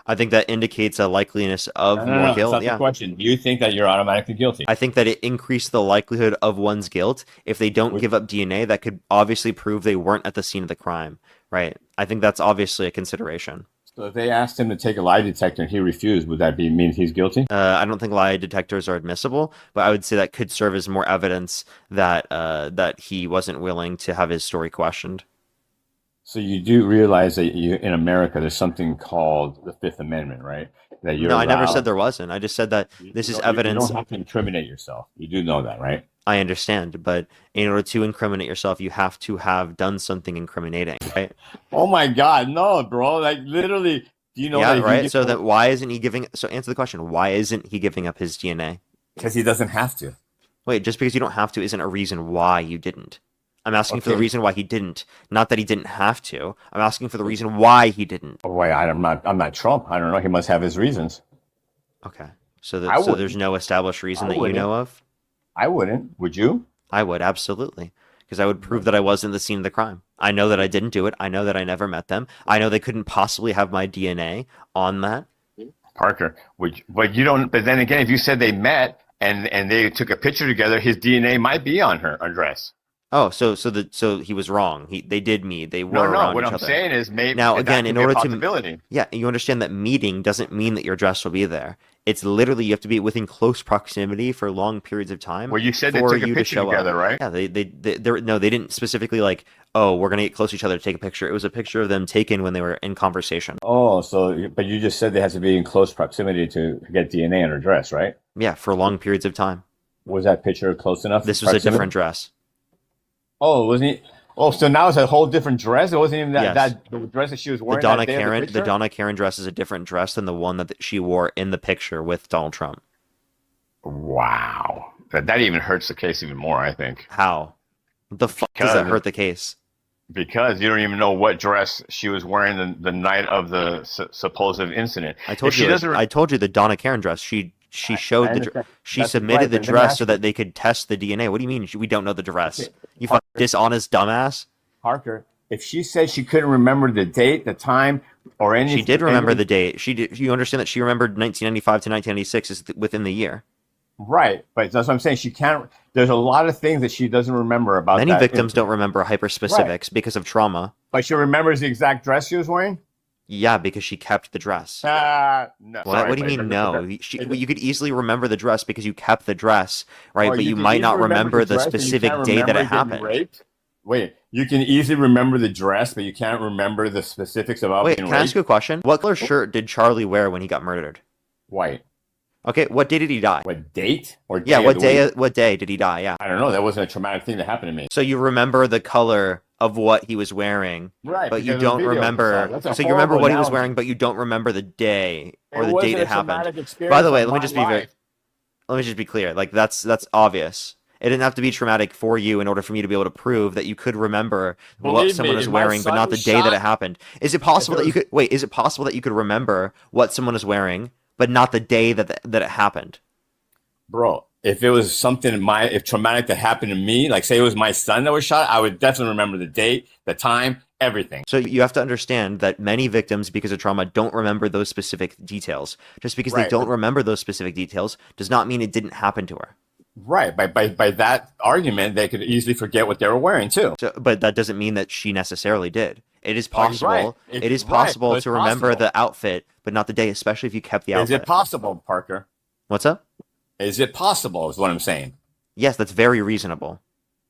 I think that indicates a likeliness of more guilt. That's not the question. Do you think that you're automatically guilty? I think that it increased the likelihood of one's guilt if they don't give up DNA that could obviously prove they weren't at the scene of the crime, right? I think that's obviously a consideration. So if they asked him to take a lie detector and he refused, would that mean he's guilty? I don't think lie detectors are admissible, but I would say that could serve as more evidence that that he wasn't willing to have his story questioned. So you do realize that in America, there's something called the Fifth Amendment, right? That you're I never said there wasn't. I just said that this is evidence. You don't have to incriminate yourself. You do know that, right? I understand, but in order to incriminate yourself, you have to have done something incriminating, right? Oh my God, no, bro! Like literally, do you know? Yeah, right. So that why isn't he giving? So answer the question: why isn't he giving up his DNA? Because he doesn't have to. Wait, just because you don't have to isn't a reason why you didn't. I'm asking for the reason why he didn't, not that he didn't have to. I'm asking for the reason why he didn't. Oh, wait, I'm not Trump. I don't know. He must have his reasons. Okay, so there's no established reason that you know of. I wouldn't. Would you? I would, absolutely, because I would prove that I wasn't the scene of the crime. I know that I didn't do it. I know that I never met them. I know they couldn't possibly have my DNA on that. Parker, but you don't. But then again, if you said they met and they took a picture together, his DNA might be on her dress. Oh, so he was wrong. They did meet. They were around what each I'm other. saying is maybe now again, in order to you understand that meeting doesn't mean that your dress will be there. It's literally you have to be within close proximity for long periods of time. Well, you said they took a picture together, right? Yeah, they didn't specifically like, oh, we're gonna get close to each other to take a picture. It was a picture of them taken when they were in conversation. Oh, but you just said they had to be in close proximity to get DNA on her dress, right? Yeah, for long periods of time. Was that picture close enough? This was a different dress. Oh, wasn't he? Oh, so now it's a whole different dress. It wasn't even that the dress that she was wearing. The Donna Karen dress is a different dress than the one that she wore in the picture with Donald Trump. Wow, that even hurts the case even more. I think. How? The fuck does that hurt the case? Because you don't even know what dress she was wearing the night of the supposed incident. I told you the Donna Karen dress. She submitted the dress so that they could test the DNA. What do you mean we don't know the dress? Okay. You fucking dishonest dumbass. Parker, if she said she couldn't remember the date, the time, or anything. She did remember the date. She did. You understand that she remembered 1995 to 1996 is within the year. Right, but that's what I'm saying. She can't. There's a lot of things that she doesn't remember about. Many victims don't remember hyperspecifics because of trauma. But she remembers the exact dress she was wearing. Yeah, because she kept the dress. No. What do you mean no? You could easily remember the dress because you kept the dress, right? But you might not remember the specific day that it happened. Wait, you can easily remember the dress, but you can't remember the specifics about being raped? Can I ask you a question? What color shirt did Charlie wear when he got murdered? White. Okay, what day did he die? What date? What day did he die? Yeah. I don't know. That wasn't a traumatic thing that happened to me. So you remember the color of what he was wearing, right? But you don't remember. So you remember what he was wearing, but you don't remember the day or the date it happened. By the way, let me just be clear. Like that's obvious. It didn't have to be traumatic for you in order for me to be able to prove that you could remember what someone was wearing, but not the day that it happened. Is it possible that you could wait? Is it possible that you could remember what someone is wearing, but not the day that it happened? Bro, if it was something if traumatic that happened to me, like say it was my son that was shot, I would definitely remember the date, the time, everything. So you have to understand that many victims, because of trauma, don't remember those specific details. Just because they don't remember those specific details does not mean it didn't happen to her. Right. By that argument, they could easily forget what they were wearing too. So, but that doesn't mean that she necessarily did. It is possible. It is possible to remember the outfit, but not the day, especially if you kept the outfit. Is it possible, Parker? What's up? Is it possible? Is what I'm saying. Yes, that's very reasonable.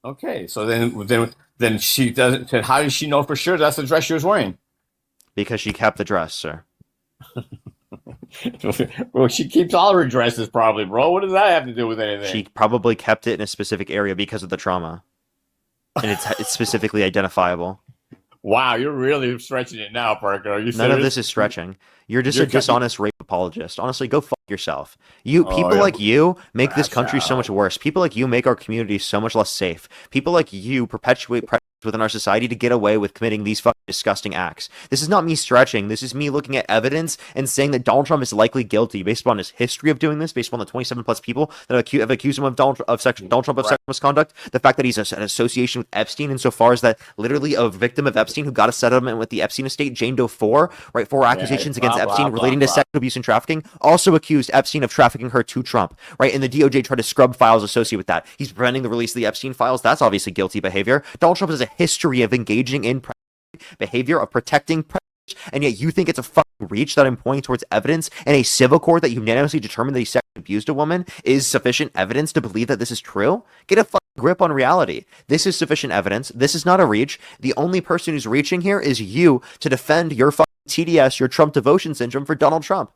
Okay, so then she doesn't. Then how does she know for sure that's the dress she was wearing? Because she kept the dress, sir. Well, she keeps all her dresses, probably, bro. What does that have to do with anything? She probably kept it in a specific area because of the trauma, and it's specifically identifiable. Wow, you're really stretching it now, Parker. Are you serious? None of this is stretching. You're just a dishonest rape. apologist. Honestly, go fuck yourself. People yeah. like you make this Crash country so out. much worse. People like you make our community so much less safe. People like you perpetuate prejudice within our society to get away with committing these fucking disgusting acts. This is not me stretching. This is me looking at evidence and saying that Donald Trump is likely guilty based upon his history of doing this, based upon the 27 plus people that have accused him of Donald Trump of sexual misconduct, the fact that he's an association with Epstein, insofar as that literally a victim of Epstein who got a settlement with the Epstein estate, Jane Doe 4, right, 4 accusations against Epstein relating to sexual abuse and trafficking, also accused Epstein of trafficking her to Trump, right? And the DOJ tried to scrub files associated with that. He's preventing the release of the Epstein files. That's obviously guilty behavior. Donald Trump has a history of engaging in behavior of protecting privilege, and yet you think it's a fucking reach that I'm pointing towards evidence in a civil court that unanimously determined that he sexually abused a woman is sufficient evidence to believe that this is true? Get a fucking grip on reality. This is sufficient evidence. This is not a reach. The only person who's reaching here is you to defend your fucking TDS, your Trump devotion syndrome for Donald Trump.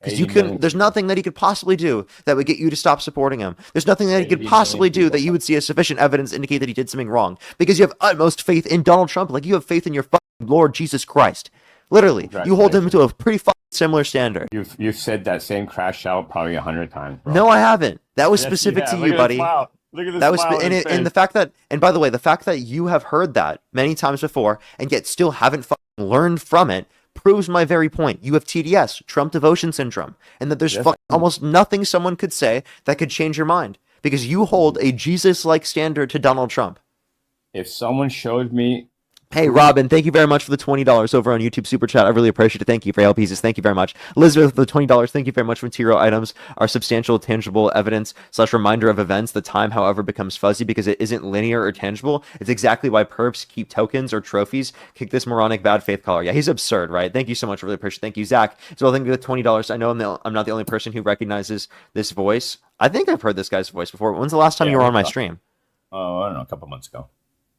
Because there's nothing that he could possibly do that would get you to stop supporting him. There's nothing that he could possibly do that you would see as sufficient evidence to indicate that he did something wrong. Because you have utmost faith in Donald Trump, like you have faith in your fucking Lord Jesus Christ. Literally, you hold him to a pretty fucking similar standard. You've said that same crash out probably 100 times. Bro. No, I haven't. That was specific to you, buddy. Look at this That was smile and the fact that, and by the way, the fact that you have heard that many times before and yet still haven't fucking learned from it proves my very point. You have TDS, Trump devotion syndrome, and that there's almost nothing someone could say that could change your mind because you hold a Jesus-like standard to Donald Trump. If someone showed me... Hey, Robin, thank you very much for the $20 over on YouTube Super Chat. I really appreciate it. Thank you for help pieces. Thank you very much. Elizabeth, for the $20, thank you very much. Material items are substantial, tangible evidence / reminder of events. The time, however, becomes fuzzy because it isn't linear or tangible. It's exactly why perps keep tokens or trophies. Kick this moronic bad faith caller. Yeah, he's absurd, right? Thank you so much. I really appreciate it. Thank you, Zach. As well, thank you for the $20. I know I'm not the only person who recognizes this voice. I think I've heard this guy's voice before. When's the last time you were on my stream? Oh, I don't know, a couple months ago.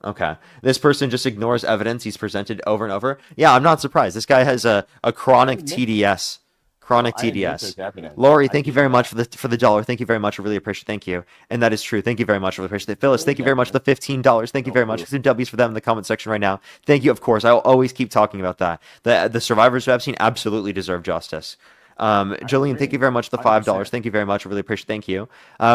Okay. This person just ignores evidence he's presented over and over. Yeah, I'm not surprised. This guy has a chronic TDS. Chronic TDS. Lori, thank you very much for the dollar. Thank you very much. I really appreciate it. Thank you. And that is true. Thank you very much. I really appreciate it. Phyllis, thank you very much for the $15. Thank you very much. Some W's for them in the comment section right now. Thank you, of course. I'll always keep talking about that. The survivors of Epstein absolutely deserve justice. Jillian, thank you very much for the $5. Thank you very much. I really appreciate it. Thank you.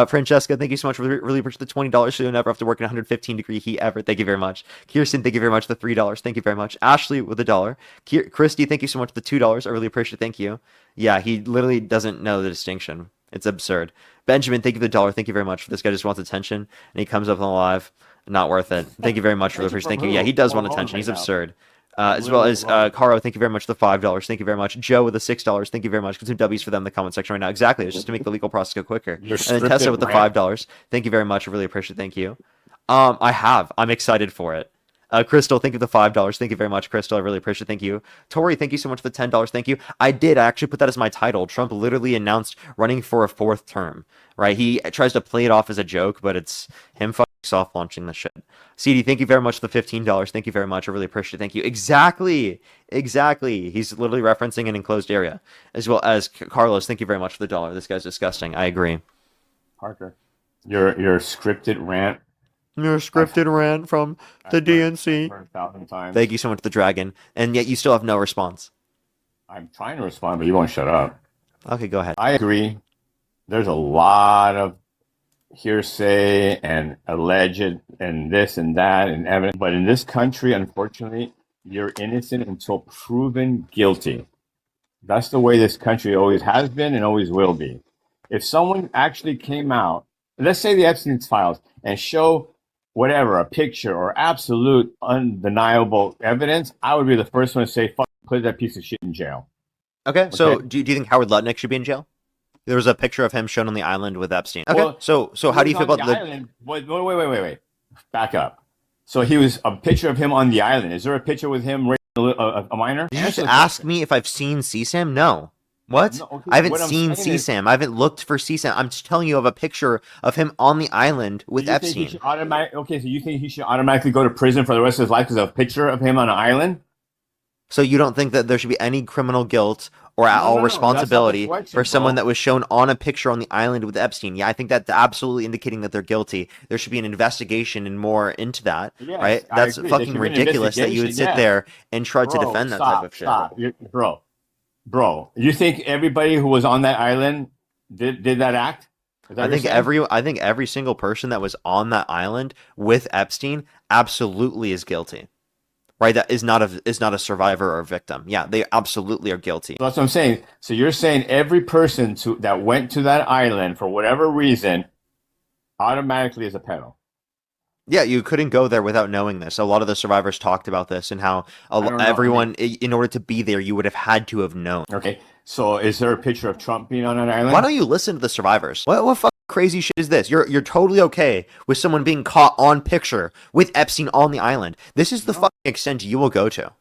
Francesca, thank you so much. Really appreciate the $20 so you'll never have to work in 115-degree heat ever. Thank you very much. Kirsten, thank you very much for the $3. Thank you very much. Ashley with $1. Christy, thank you so much for the $2. I really appreciate it. Thank you. Yeah, he literally doesn't know the distinction. It's absurd. Benjamin, thank you for the $1. Thank you very much. This guy just wants attention and he comes up on the live. Not worth it. Thank you very much. Really appreciate it. Thank you. Yeah, he does want attention. He's absurd. As well as Caro, thank you very much for the $5. Thank you very much. Joe with the $6. Thank you very much. Get some W's for them in the comment section right now. Exactly. It's just to make the legal process go quicker. And then Tessa with the $5. Thank you very much. I really appreciate it. Thank you. I'm excited for it. Crystal, thank you for the $5. Thank you very much, Crystal. I really appreciate it. Thank you. Tori, thank you so much for the $10. Thank you. I actually put that as my title. Trump literally announced running for a 4th term, right? He tries to play it off as a joke, but it's him fucking soft launching the shit. CD, thank you very much for the $15. Thank you very much. I really appreciate it. Thank you. Exactly. He's literally referencing an enclosed area. As well as Carlos, thank you very much for the $1. This guy's disgusting. I agree. Parker, your scripted rant. Your scripted rant from the DNC. 1,000 times. Thank you so much, the dragon. And yet you still have no response. I'm trying to respond, but you won't shut up. Okay, go ahead. I agree. There's a lot of hearsay and alleged and this and that and evidence. But in this country, unfortunately, you're innocent until proven guilty. That's the way this country always has been and always will be. If someone actually came out, let's say the Epstein files, and show whatever, a picture or absolute undeniable evidence, I would be the first one to say, fuck, put that piece of shit in jail. Okay, so do you think Howard Lutnick should be in jail? There was a picture of him shown on the island with Epstein. Okay, well, so how do you feel about the island? Wait. Back up. So he was a picture of him on the island. Is there a picture with him raping a minor? Did you just ask me if I've seen CSAM? No. What? No, okay, I haven't seen CSAM. I haven't looked for CSAM. I'm just telling you of a picture of him on the island with Epstein. So you think he should automatically go to prison for the rest of his life because of a picture of him on an island? So you don't think that there should be any criminal guilt or at all responsibility for someone that was shown on a picture on the island with Epstein? Yeah, I think that's absolutely indicating that they're guilty. There should be an investigation and more into that, right? That's fucking ridiculous that you would sit there and try to defend that type of shit. Bro, bro, you think everybody who was on that island did that act? Is that I what think you're saying? I think every single person that was on that island with Epstein absolutely is guilty. Right? That is not a survivor or a victim. Yeah, they absolutely are guilty. So that's what I'm saying. So you're saying every person that went to that island for whatever reason automatically is a pedo. Yeah, you couldn't go there without knowing this. A lot of the survivors talked about this and how I don't know. I mean, everyone, in order to be there, you would have had to have known. okay. So is there a picture of Trump being on that island? Why don't you listen to the survivors? What fucking crazy shit is this? You're totally okay with someone being caught on picture with Epstein on the island. This is the fucking extent you will go to.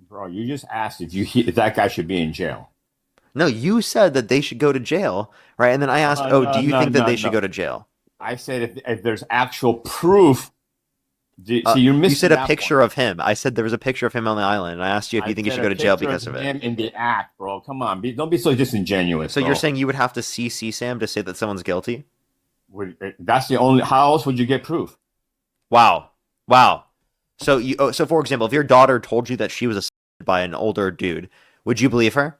Bro, you just asked if that guy should be in jail. No, you said that they should go to jail, right? And then I asked, "Oh, do you think that they should go to jail?" I said if there's actual proof. See, you're missing. You said a that picture point. of him. I said there was a picture of him on the island, and I asked you if you think he said should a go to jail picture because of him it. in the act, bro. Come on, don't be so disingenuous. So bro. you're saying you would have to see CSAM to say that someone's guilty? That's the only. How else would you get proof? Wow. So so for example, if your daughter told you that she was assaulted by an older dude, would you believe her?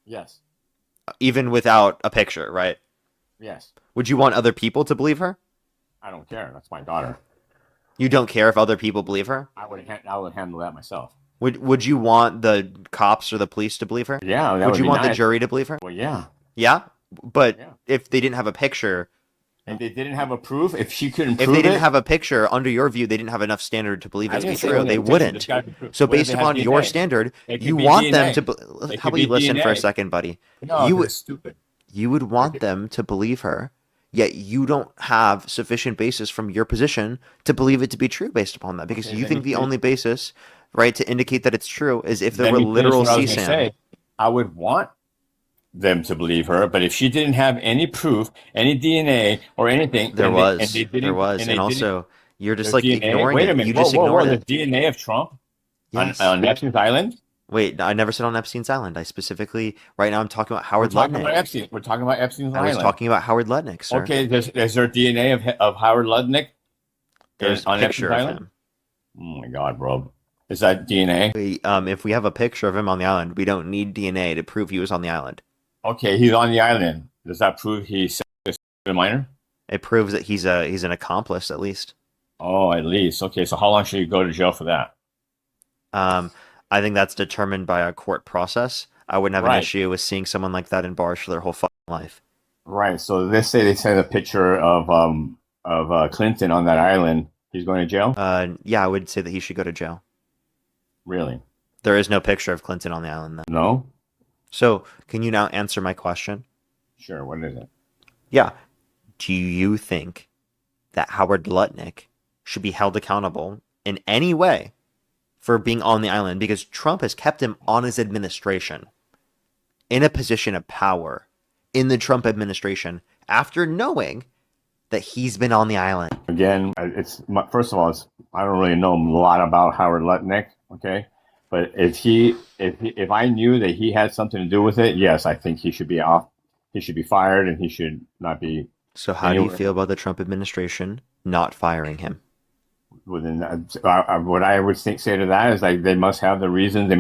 Yes. Even without a picture, right? Yes. Would you want other people to believe her? I don't care. That's my daughter. You don't care if other people believe her? I would handle that myself. Would you want the cops or the police to believe her? Yeah. Would you be want the nice. jury to believe her? Well, yeah. Yeah? But Yeah. if they didn't have a picture, And they didn't have a proof. If she couldn't if prove they didn't it, have a picture, under your view, they didn't have enough standard to believe I it to be didn't say true. they They didn't. wouldn't. There's gotta be proof. So What if based it has upon your DNA? standard, It could you be want DNA. them to. It How could about you be listen for a DNA. second, buddy? No, You would it's stupid. you would want them to believe her, yet you don't have sufficient basis from your position to believe it to be true based upon that, because Okay, you let think me the finish. only basis, right, to indicate that it's true is if there Let were me finish literal what I was gonna CSAM. say. I would want them to believe her, but if she didn't have any proof, any DNA or anything, There and was, they didn't, there was, and they and didn't, also you're just there's like DNA. ignoring Wait a it. minute, You just whoa, ignored the it. DNA of Trump Yes. on Epstein's Island. Wait, I never said on Epstein's Island. I specifically, right now, I'm talking about We're Howard talking Lutnick. about Epstein. We're talking about Epstein's I was Island. talking about Howard Lutnick, sir. Okay, is there DNA of Howard Lutnick There's a on picture Epstein's of Island? him. Oh my God, bro. Is that DNA? If we have a picture of him on the island, we don't need DNA to prove he was on the island. Okay, he's on the island. Does that prove he's a minor? It proves that he's an accomplice, at least. Oh, at least. Okay, so how long should you go to jail for that? I think that's determined by a court process. I wouldn't have an Right. issue with seeing someone like that in bars for their whole fucking life. Right. So let's say they send a picture of Clinton on that island. He's going to jail? Yeah, I would say that he should go to jail. Really? There is no picture of Clinton on the island, though. No? So, can you now answer my question? Sure. What is it? Yeah. Do you think that Howard Lutnick should be held accountable in any way for being on the island? Because Trump has kept him on his administration in a position of power in the Trump administration after knowing that he's been on the island. Again, first of all, I don't really know a lot about Howard Lutnick, okay? But if I knew that he had something to do with it, yes, I think he should be off. He should be fired, and he should not be So how do you feel about the Trump administration not firing him? within that. What I would say to that is like they must have the reason. There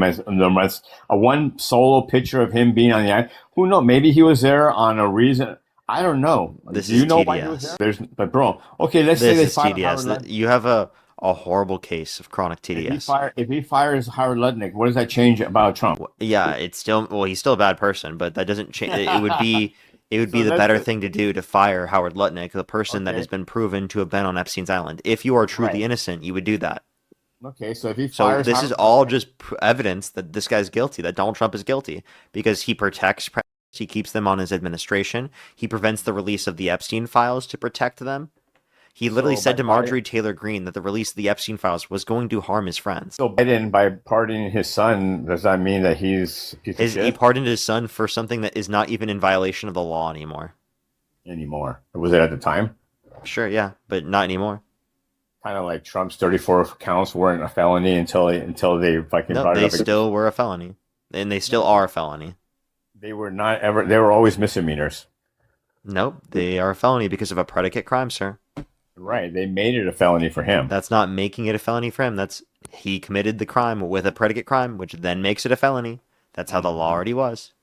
must a one solo picture of him being on the island. Who knows? Maybe he was there on a reason. I don't know. This Do you is know why he was TDS. there? But bro, okay, let's say This they is fire TDS. Howard Lutnick. You have a horrible case of chronic TDS. If he fires Howard Lutnick, what does that change about Trump? Yeah, it's still, well, he's still a bad person, but that doesn't change. It would be So the that's better it. thing to do to fire Howard Lutnick, the person that Okay. has been proven to have been on Epstein's island. If you are truly Right. innocent, you would do that. Okay, so if he So fires this Howard is all Lutnick- just evidence that this guy's guilty, that Donald Trump is guilty, because he protects presidents, he keeps them on his administration, he prevents the release of the Epstein files to protect them. He literally So said by to Marjorie Taylor Greene that the release of the Epstein files was going to harm his friends. So Biden, by pardoning his son, does that mean that he's a piece of He shit pardoned his son for something that is not even in violation of the law anymore. anymore? Was it at the time? Sure, yeah, but not anymore. Kind of like Trump's 34 counts weren't a felony until they fucking No, brought it they up. still were a felony, and they still are a felony. They were not ever. They were always misdemeanors. Nope, they are a felony because of a predicate crime, sir. Right. They made it a felony for him. That's not making it a felony for him. He committed the crime with a predicate crime, which then makes it a felony. That's how the law already was.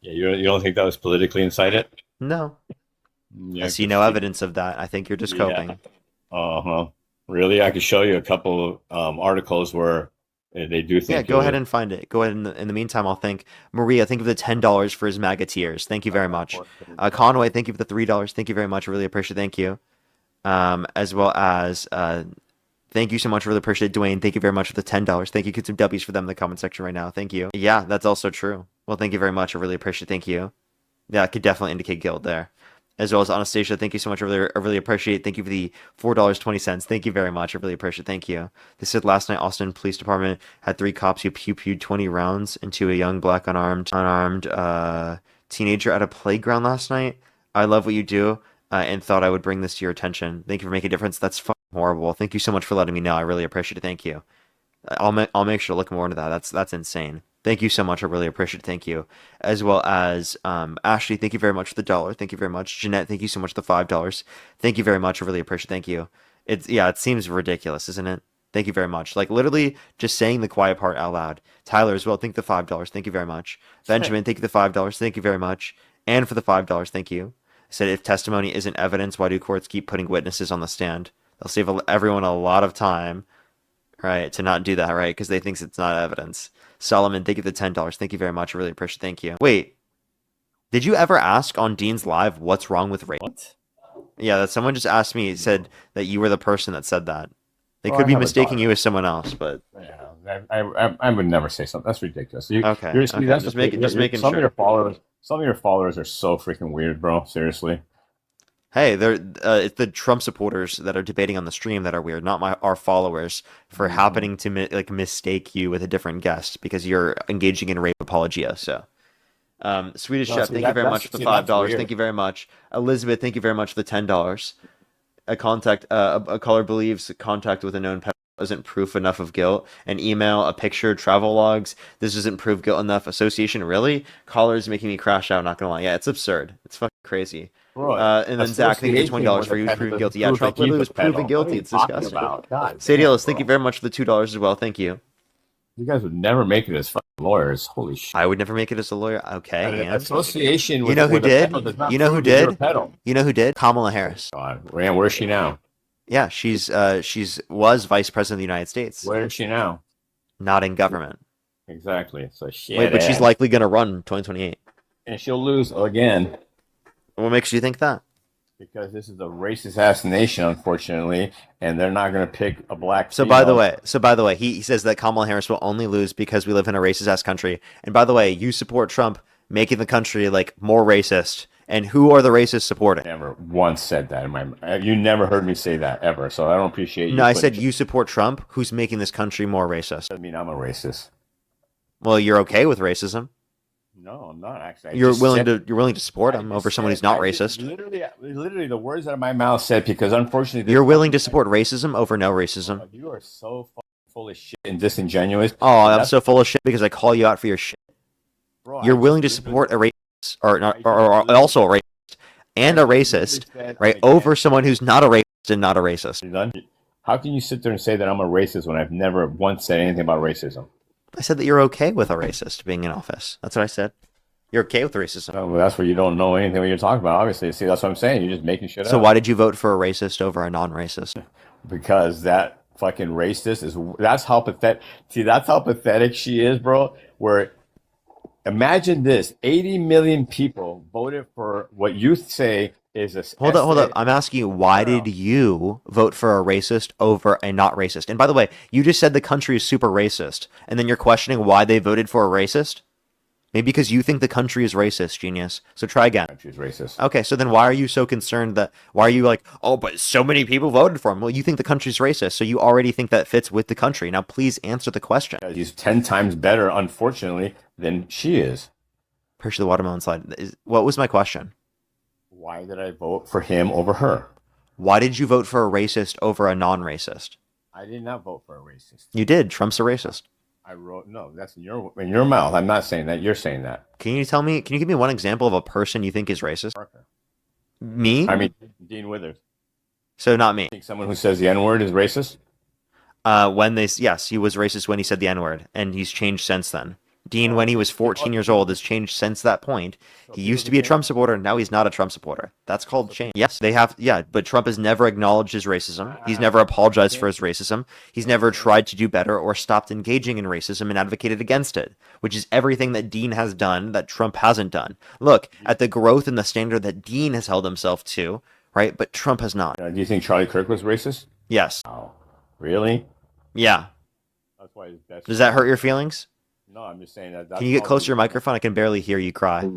Yeah, you don't think that was politically incited? No, Yeah, I see 'cause no evidence of that. I think you're just yeah. coping. Uh-huh. Really? I could show you a couple of articles where they do Yeah, think it go ahead was. and find it. Go ahead. In the meantime, I'll thank Maria. Thank you for the $10 for his MAGA tears. Thank you very much. Conway, thank you for the $3. Thank you very much. I really appreciate it. Thank you. As well as thank you so much. Really appreciate it. Dwayne, thank you very much for the $10. Thank you. Get some W's for them in the comment section right now. Thank you. Yeah, that's also true. Well, thank you very much. I really appreciate it. Thank you. Yeah, I could definitely indicate guilt there. As well as Anastasia, thank you so much. I really appreciate it. Thank you for the $4.20. Thank you very much. I really appreciate it. Thank you. They said last night Austin Police Department had 3 cops who pew-pewed 20 rounds into a young black unarmed teenager at a playground last night. I love what you do and thought I would bring this to your attention. Thank you for making a difference. That's fucking horrible. Thank you so much for letting me know. I really appreciate it. Thank you. I'll make sure to look more into that. That's insane. Thank you so much. I really appreciate it. Thank you. As well as Ashley, thank you very much for the $1. Thank you very much. Jeanette, thank you so much for the $5. Thank you very much. I really appreciate it. Thank you. It seems ridiculous, isn't it? Thank you very much. Like literally just saying the quiet part out loud. Tyler as well, thank you the $5. Thank you very much. Benjamin, thank you the $5. Thank you very much. And for the $5, thank you. I said if testimony isn't evidence, why do courts keep putting witnesses on the stand? They'll save everyone a lot of time, right, to not do that, right? Because they think it's not evidence. Solomon, thank you for the $10. Thank you very much. I really appreciate it. Thank you. Wait, did you ever ask on Dean's Live what's wrong with rape? What? Yeah, that someone just asked me, said that you were the person that said that. They Well, could I be have a mistaking daughter. you as someone else, but Yeah, I would never say something. That's ridiculous. okay. You're, Okay, that's just the thing. making just making Some of sure. your followers, some of your followers are so freaking weird, bro. Seriously. Hey, they're it's the Trump supporters that are debating on the stream that are weird, not our followers for happening to mistake you with a different guest because you're engaging in rape apologia. So, Swedish No, Chef, see, thank you very much for the that's $5. weird. Thank you very much, Elizabeth. Thank you very much for the $10. A caller believes contact with a known pedophile isn't proof enough of guilt. An email, a picture, travel logs. This doesn't prove guilt enough. Association, really? Callers making me crash out. Not gonna lie. Yeah, it's absurd. It's fucking crazy. Bro, And then Zach, thank you for $20 for he was proven guilty. Yeah, Trump literally was proven guilty. It's disgusting. Sadie Ellis, thank you very much for the $2 as well. Thank you. You guys would never make it as fucking lawyers. Holy shit. I would never make it as a lawyer. Okay, An and association you with know who with a did? pedo does not You know who prove that you're a did? pedo. You know who did? Kamala Harris. God, Rand, where's she now? Yeah, she's was vice president of the United States, Where is she now? not in government. Exactly. So shit. Wait, but she's likely gonna run in 2028. and she'll lose again What makes you think that? because this is a racist ass nation, unfortunately, and they're not going to pick a black. So by the way, he says that Kamala Harris will only lose because we live in a racist ass country. And by the way, you support Trump making the country like more racist. And who are the racists supporting? Never once said that in my. You never heard me say that ever, so I don't appreciate you. No, I said you support Trump, who's making this country more racist. I mean, I'm a racist. Well, you're okay with racism. No, I'm not actually. You're willing to support him over someone who's not racist. Literally, the words out of my mouth said because unfortunately, You're willing to support racism over no racism. You are so full of shit and disingenuous. Oh, I'm so full of shit because I call you out for your shit. Bro, You're willing to support a racist or also a racist and a racist, right, over someone who's not a racist and not a racist. How can you sit there and say that I'm a racist when I've never once said anything about racism? I said that you're okay with a racist being in office. That's what I said. You're okay with racism. Oh, well, that's where you don't know anything what you're talking about. Obviously, see, that's what I'm saying. You're just making shit up. So why did you vote for a racist over a non-racist? Because that fucking racist is. That's how pathetic. See, that's how pathetic she is, bro. Where imagine this: 80 million people voted for what you say is a. Hold up. I'm asking you, why did you vote for a racist over a not racist? And by the way, you just said the country is super racist, and then you're questioning why they voted for a racist? Maybe because you think the country is racist, genius. So try again. The country is racist. Okay, so then why are you so concerned why are you like, oh, but so many people voted for him? Well, you think the country's racist, so you already think that fits with the country. Now, please answer the question. He's 10 times better, unfortunately, than she is. Appreciate the watermelon slide. What was my question? Why did I vote for him over her? Why did you vote for a racist over a non-racist? I did not vote for a racist. You did. Trump's a racist. I wrote no. That's in your mouth. I'm not saying that. You're saying that. Can you give me one example of a person you think is racist? Parker. Me? I mean, Dean Withers. So not me. You think someone who says the N-word is racist? Yes, he was racist when he said the N-word, and he's changed since then. Dean, when he was 14 years old, has changed since that point. He used to be a Trump supporter. Now he's not a Trump supporter. That's called change. Yes, they have. Yeah, but Trump has never acknowledged his racism. He's never apologized for his racism. He's never tried to do better or stopped engaging in racism and advocated against it, which is everything that Dean has done that Trump hasn't done. Look at the growth and the standard that Dean has held himself to, right? But Trump has not. Do you think Charlie Kirk was racist? Yes. Oh, really? Yeah. That's why. Does that hurt your feelings? No, I'm just saying that. Can you get closer to your microphone? I can barely hear you cry.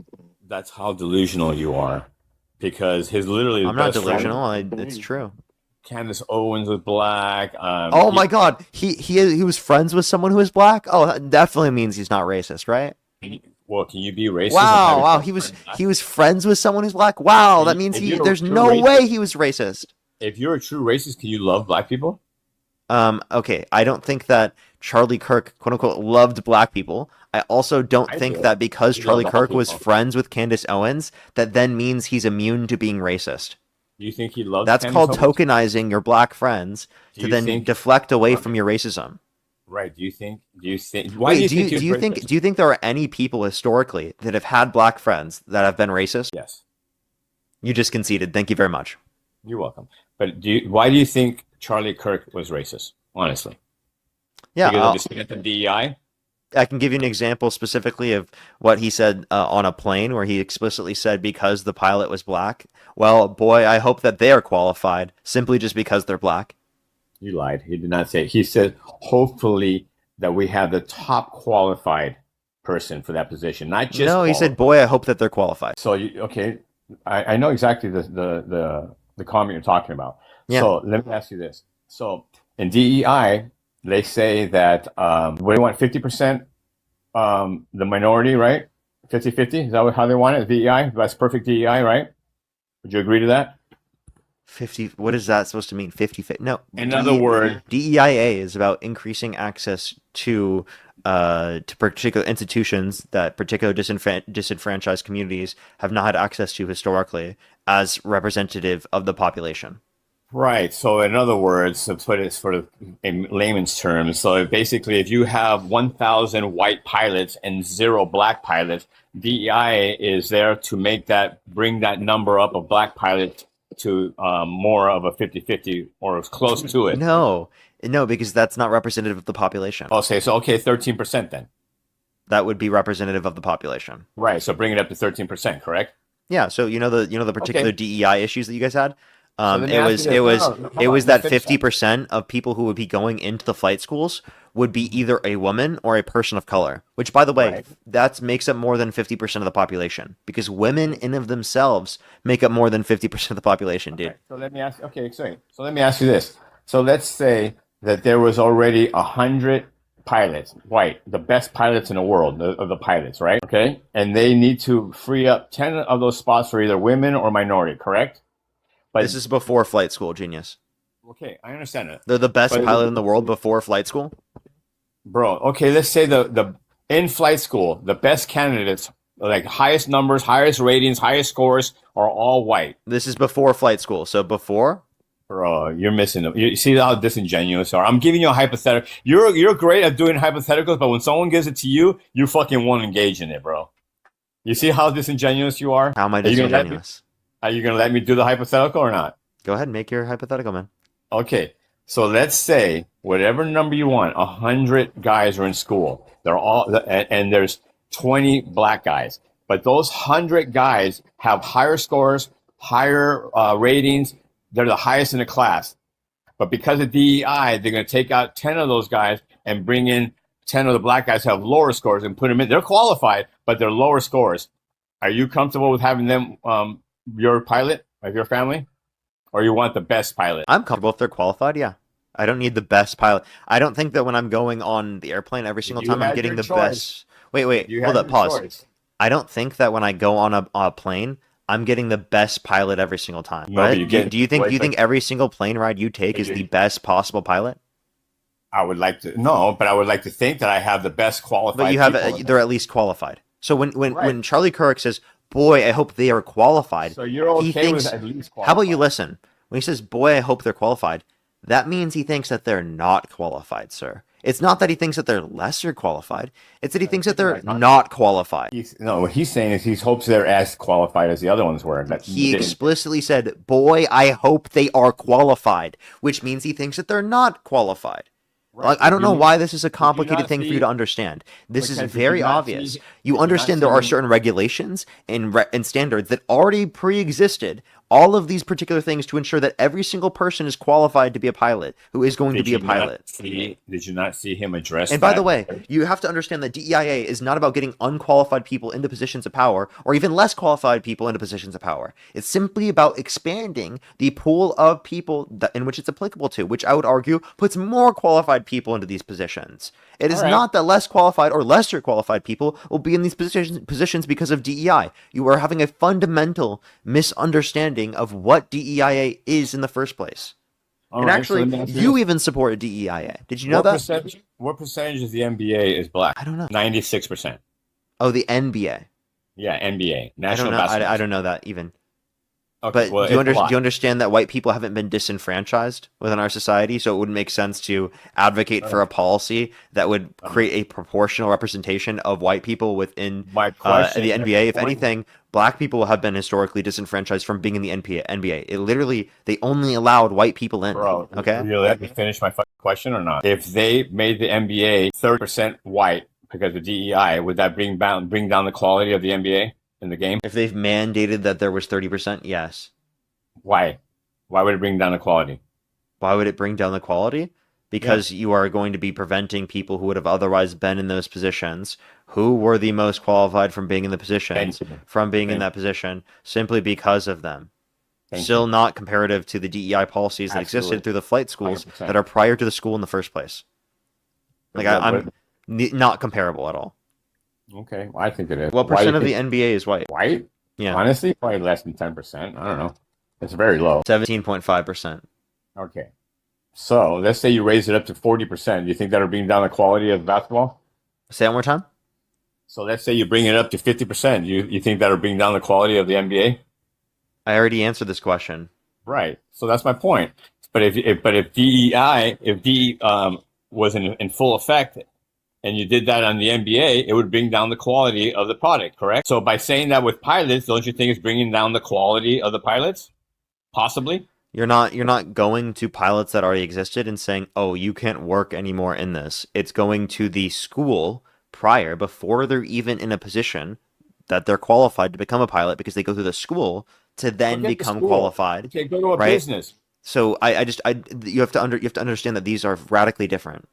That's how delusional you are, because his literally. I'm not delusional. It's true. Candace Owens was black. Oh my God, he was friends with someone who was black. Oh, that definitely means he's not racist, right? Well, can you be racist? Wow, he was friends with someone who's black. Wow, that means there's no way he was racist. If you're a true racist, can you love black people? Okay, I don't think that Charlie Kirk, quote unquote, loved black people. I also don't think that because Charlie Kirk was friends with Candace Owens, that then means he's immune to being racist. Do you think he loves? That's called tokenizing your black friends to then deflect away from your racism. Right. Do you think? Why do you think there are any people historically that have had black friends that have been racist? Yes. You just conceded. Thank you very much. You're welcome. But why do you think Charlie Kirk was racist? Honestly. Yeah. Because of the DEI. I can give you an example specifically of what he said on a plane, where he explicitly said because the pilot was black. Well, boy, I hope that they are qualified simply just because they're black. You lied. He did not say. He said, hopefully that we have the top qualified person for that position, not just. No, he said, boy, I hope that they're qualified. So okay, I know exactly the comment you're talking about. Yeah. So let me ask you this. So in DEI, they say that we want 50% the minority, right? 50-50. Is that how they want it? DEI? That's perfect DEI, right? Would you agree to that? 50. What is that supposed to mean? 50. No. In other words, DEIA is about increasing access to particular institutions that particular disenfranchised communities have not had access to historically as representative of the population. Right. So in other words, to put it sort of in layman's terms, so basically if you have 1,000 white pilots and 0 black pilots, DEI is there to bring that number up of black pilots to more of a 50-50 or as close to it. No, because that's not representative of the population. Okay, so 13% then. That would be representative of the population. Right. So bring it up to 13%, correct? Yeah. So you know the particular DEI issues that you guys had. So it was that 50% of people who would be going into the flight schools would be either a woman or a person of color, which, by the way, that makes up more than 50% of the population, because women in of themselves make up more than 50% of the population, dude. Okay. So let me ask. So let me ask you this. So let's say that there was already 100 pilots, white, the best pilots in the world, of the pilots, right? Okay, and they need to free up 10 of those spots for either women or minority, correct? But this is before flight school, genius. Okay, I understand it. They're the best pilot in the world before flight school? Bro, okay, let's say the in flight school, the best candidates, like highest numbers, highest ratings, highest scores, are all white. This is before flight school, so before? Bro, you're missing them. You see how disingenuous you are. I'm giving you a hypothetical. You're great at doing hypotheticals, but when someone gives it to you, you fucking won't engage in it, bro. You see how disingenuous you are? How am I disingenuous? Are you going to let me do the hypothetical or not? Go ahead and make your hypothetical, man. Okay. So let's say whatever number you want, 100 guys are in school. They're all, and there's 20 black guys. But those 100 guys have higher scores, higher ratings. They're the highest in the class. But because of DEI, they're going to take out 10 of those guys and bring in 10 of the black guys who have lower scores and put them in. They're qualified, but they're lower scores. Are you comfortable with having them your pilot of your family, or you want the best pilot? I'm comfortable if they're qualified. Yeah, I don't need the best pilot. I don't think that when I'm going on the airplane every single time I'm getting the best. Wait, hold up, pause. I don't think that when I go on a plane I'm getting the best pilot every single time. No, right? Do you think every single plane ride you take is the best possible pilot? I would like to but I would like to think that I have the best qualified. But you have they're at least qualified. So when Charlie Kirk says, boy, I hope they are qualified. So you're okay with at least qualified. How about you listen? When he says, boy, I hope they're qualified, that means he thinks that they're not qualified, sir. It's not that he thinks that they're lesser qualified. It's that he thinks that they're not qualified. What he's saying is he hopes they're as qualified as the other ones were. He explicitly said, boy, I hope they are qualified, which means he thinks that they're not qualified. Right. Like, I don't know why this is a complicated thing for you to understand. This is very obvious. You understand there are certain regulations and standards that already pre-existed all of these particular things to ensure that every single person is qualified to be a pilot who is going to be a pilot. Did you not see him address And by the way, you have to understand that DEIA is not about getting unqualified people into positions of power or even less qualified people into positions of power. It's simply about expanding the pool of people in which it's applicable to, which I would argue puts more qualified people into these positions. It is not that less qualified or lesser qualified people will be in these positions because of DEI. You are having a fundamental misunderstanding of what DEIA is in the first place. And actually, you even support DEIA. Did you know that? What percentage of the NBA is black? I don't know. 96%. Oh, the NBA. Yeah, NBA. National I Basketball. I don't know that even. Okay, But do you understand that white people haven't been disenfranchised within our society? So it wouldn't make sense to advocate for a policy that would create a proportional representation of white people within the NBA. If anything, black people have been historically disenfranchised from being in the NBA. It literally, they only allowed white people in. Bro, okay? You let me finish my question or not? If they made the NBA 30% white because of DEI, would that bring down the quality of the NBA? In the game? If they've mandated that there was 30%, yes. Why? Why would it bring down the quality? Why would it bring down the quality? Because you are going to be preventing people who would have otherwise been in those positions, who were the most qualified from being in the positions, from being in that position, simply because of them. Still not comparative to the DEI policies that existed through the flight schools 100%. that are prior to the school in the first place. Like, I'm not comparable at all. Okay, well, I think it is. What percent of the NBA is white? White? Yeah. Honestly, probably less than 10%. I don't know. It's very low. 17.5%. Okay. So let's say you raise it up to 40%. Do you think that'll bring down the quality of basketball? Say that one more time? So let's say you bring it up to 50%. You think that'll bring down the quality of the NBA? I already answered this question. Right. So that's my point. But if DEI was in full effect, and you did that on the NBA, it would bring down the quality of the product, correct? So by saying that with pilots, don't you think it's bringing down the quality of the pilots? Possibly. You're not going to pilots that already existed and saying, oh, you can't work anymore in this. It's going to the school before they're even in a position that they're qualified to become a pilot, because they go through the school to then become qualified. Okay, go to a business. So you have to understand that these are radically different.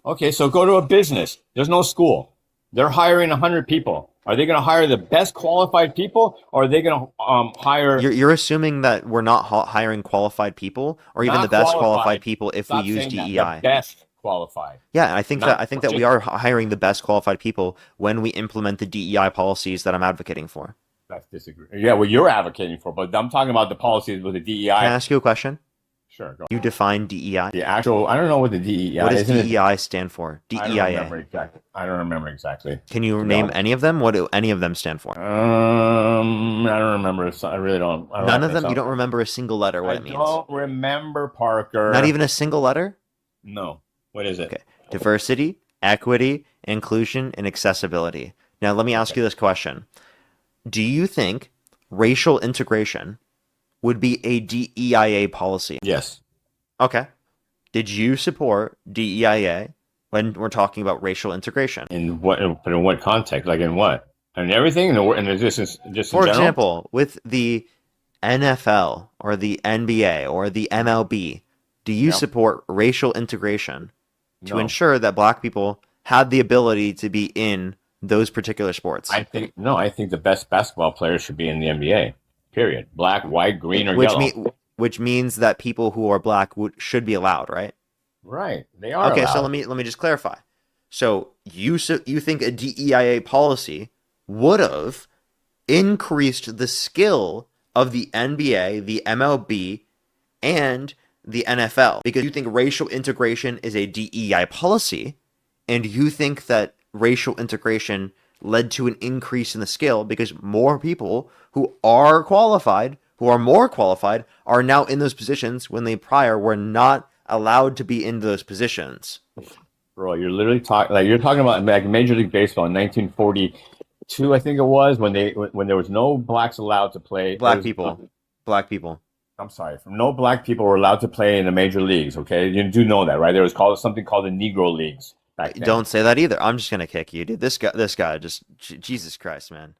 Okay, so go to a business. There's no school. They're hiring 100 people. Are they going to hire the best qualified people, or are they going to hire? You're assuming that we're not hiring qualified people, or even the best qualified people if we use DEI. The best qualified. Yeah, I think that we are hiring the best qualified people when we implement the DEI policies that I'm advocating for. That's disagree. Yeah, well, you're advocating for, but I'm talking about the policies with the DEI. Can I ask you a question? Sure. Go. You define DEI. The actual, I don't know what the DEI. What does DEI stand for? DEIA. I don't remember exactly. Can you name any of them? What do any of them stand for? I don't remember. I really don't. None of them. You don't remember a single letter. What it means? I don't remember, Parker. Not even a single letter. No. What is it? Okay. Diversity, equity, inclusion, and accessibility. Now, let me ask you this question: do you think racial integration would be a DEIA policy? Yes. Okay. Did you support DEIA when we're talking about racial integration? In what context? Like in what? And everything? And just for example, with the NFL or the NBA or the MLB, do you support racial integration to ensure that black people have the ability to be in those particular sports? I think the best basketball players should be in the NBA. Period. Black, white, green, or yellow. Which means that people who are black should be allowed, right? Right. They are okay, allowed. so let me just clarify. So you think a DEIA policy would have increased the skill of the NBA, the MLB, and the NFL because you think racial integration is a DEI policy, and you think that racial integration led to an increase in the skill because more people who are more qualified, are now in those positions when they prior were not allowed to be in those positions. Bro, you're literally talking about like Major League Baseball in 1942, I think it was, when there was no blacks allowed to play. Black people. I'm sorry, no black people were allowed to play in the major leagues. Okay, you do know that, right? There was something called the Negro Leagues back then. Don't say that either. I'm just gonna kick you, dude. This guy just Jesus Christ, man.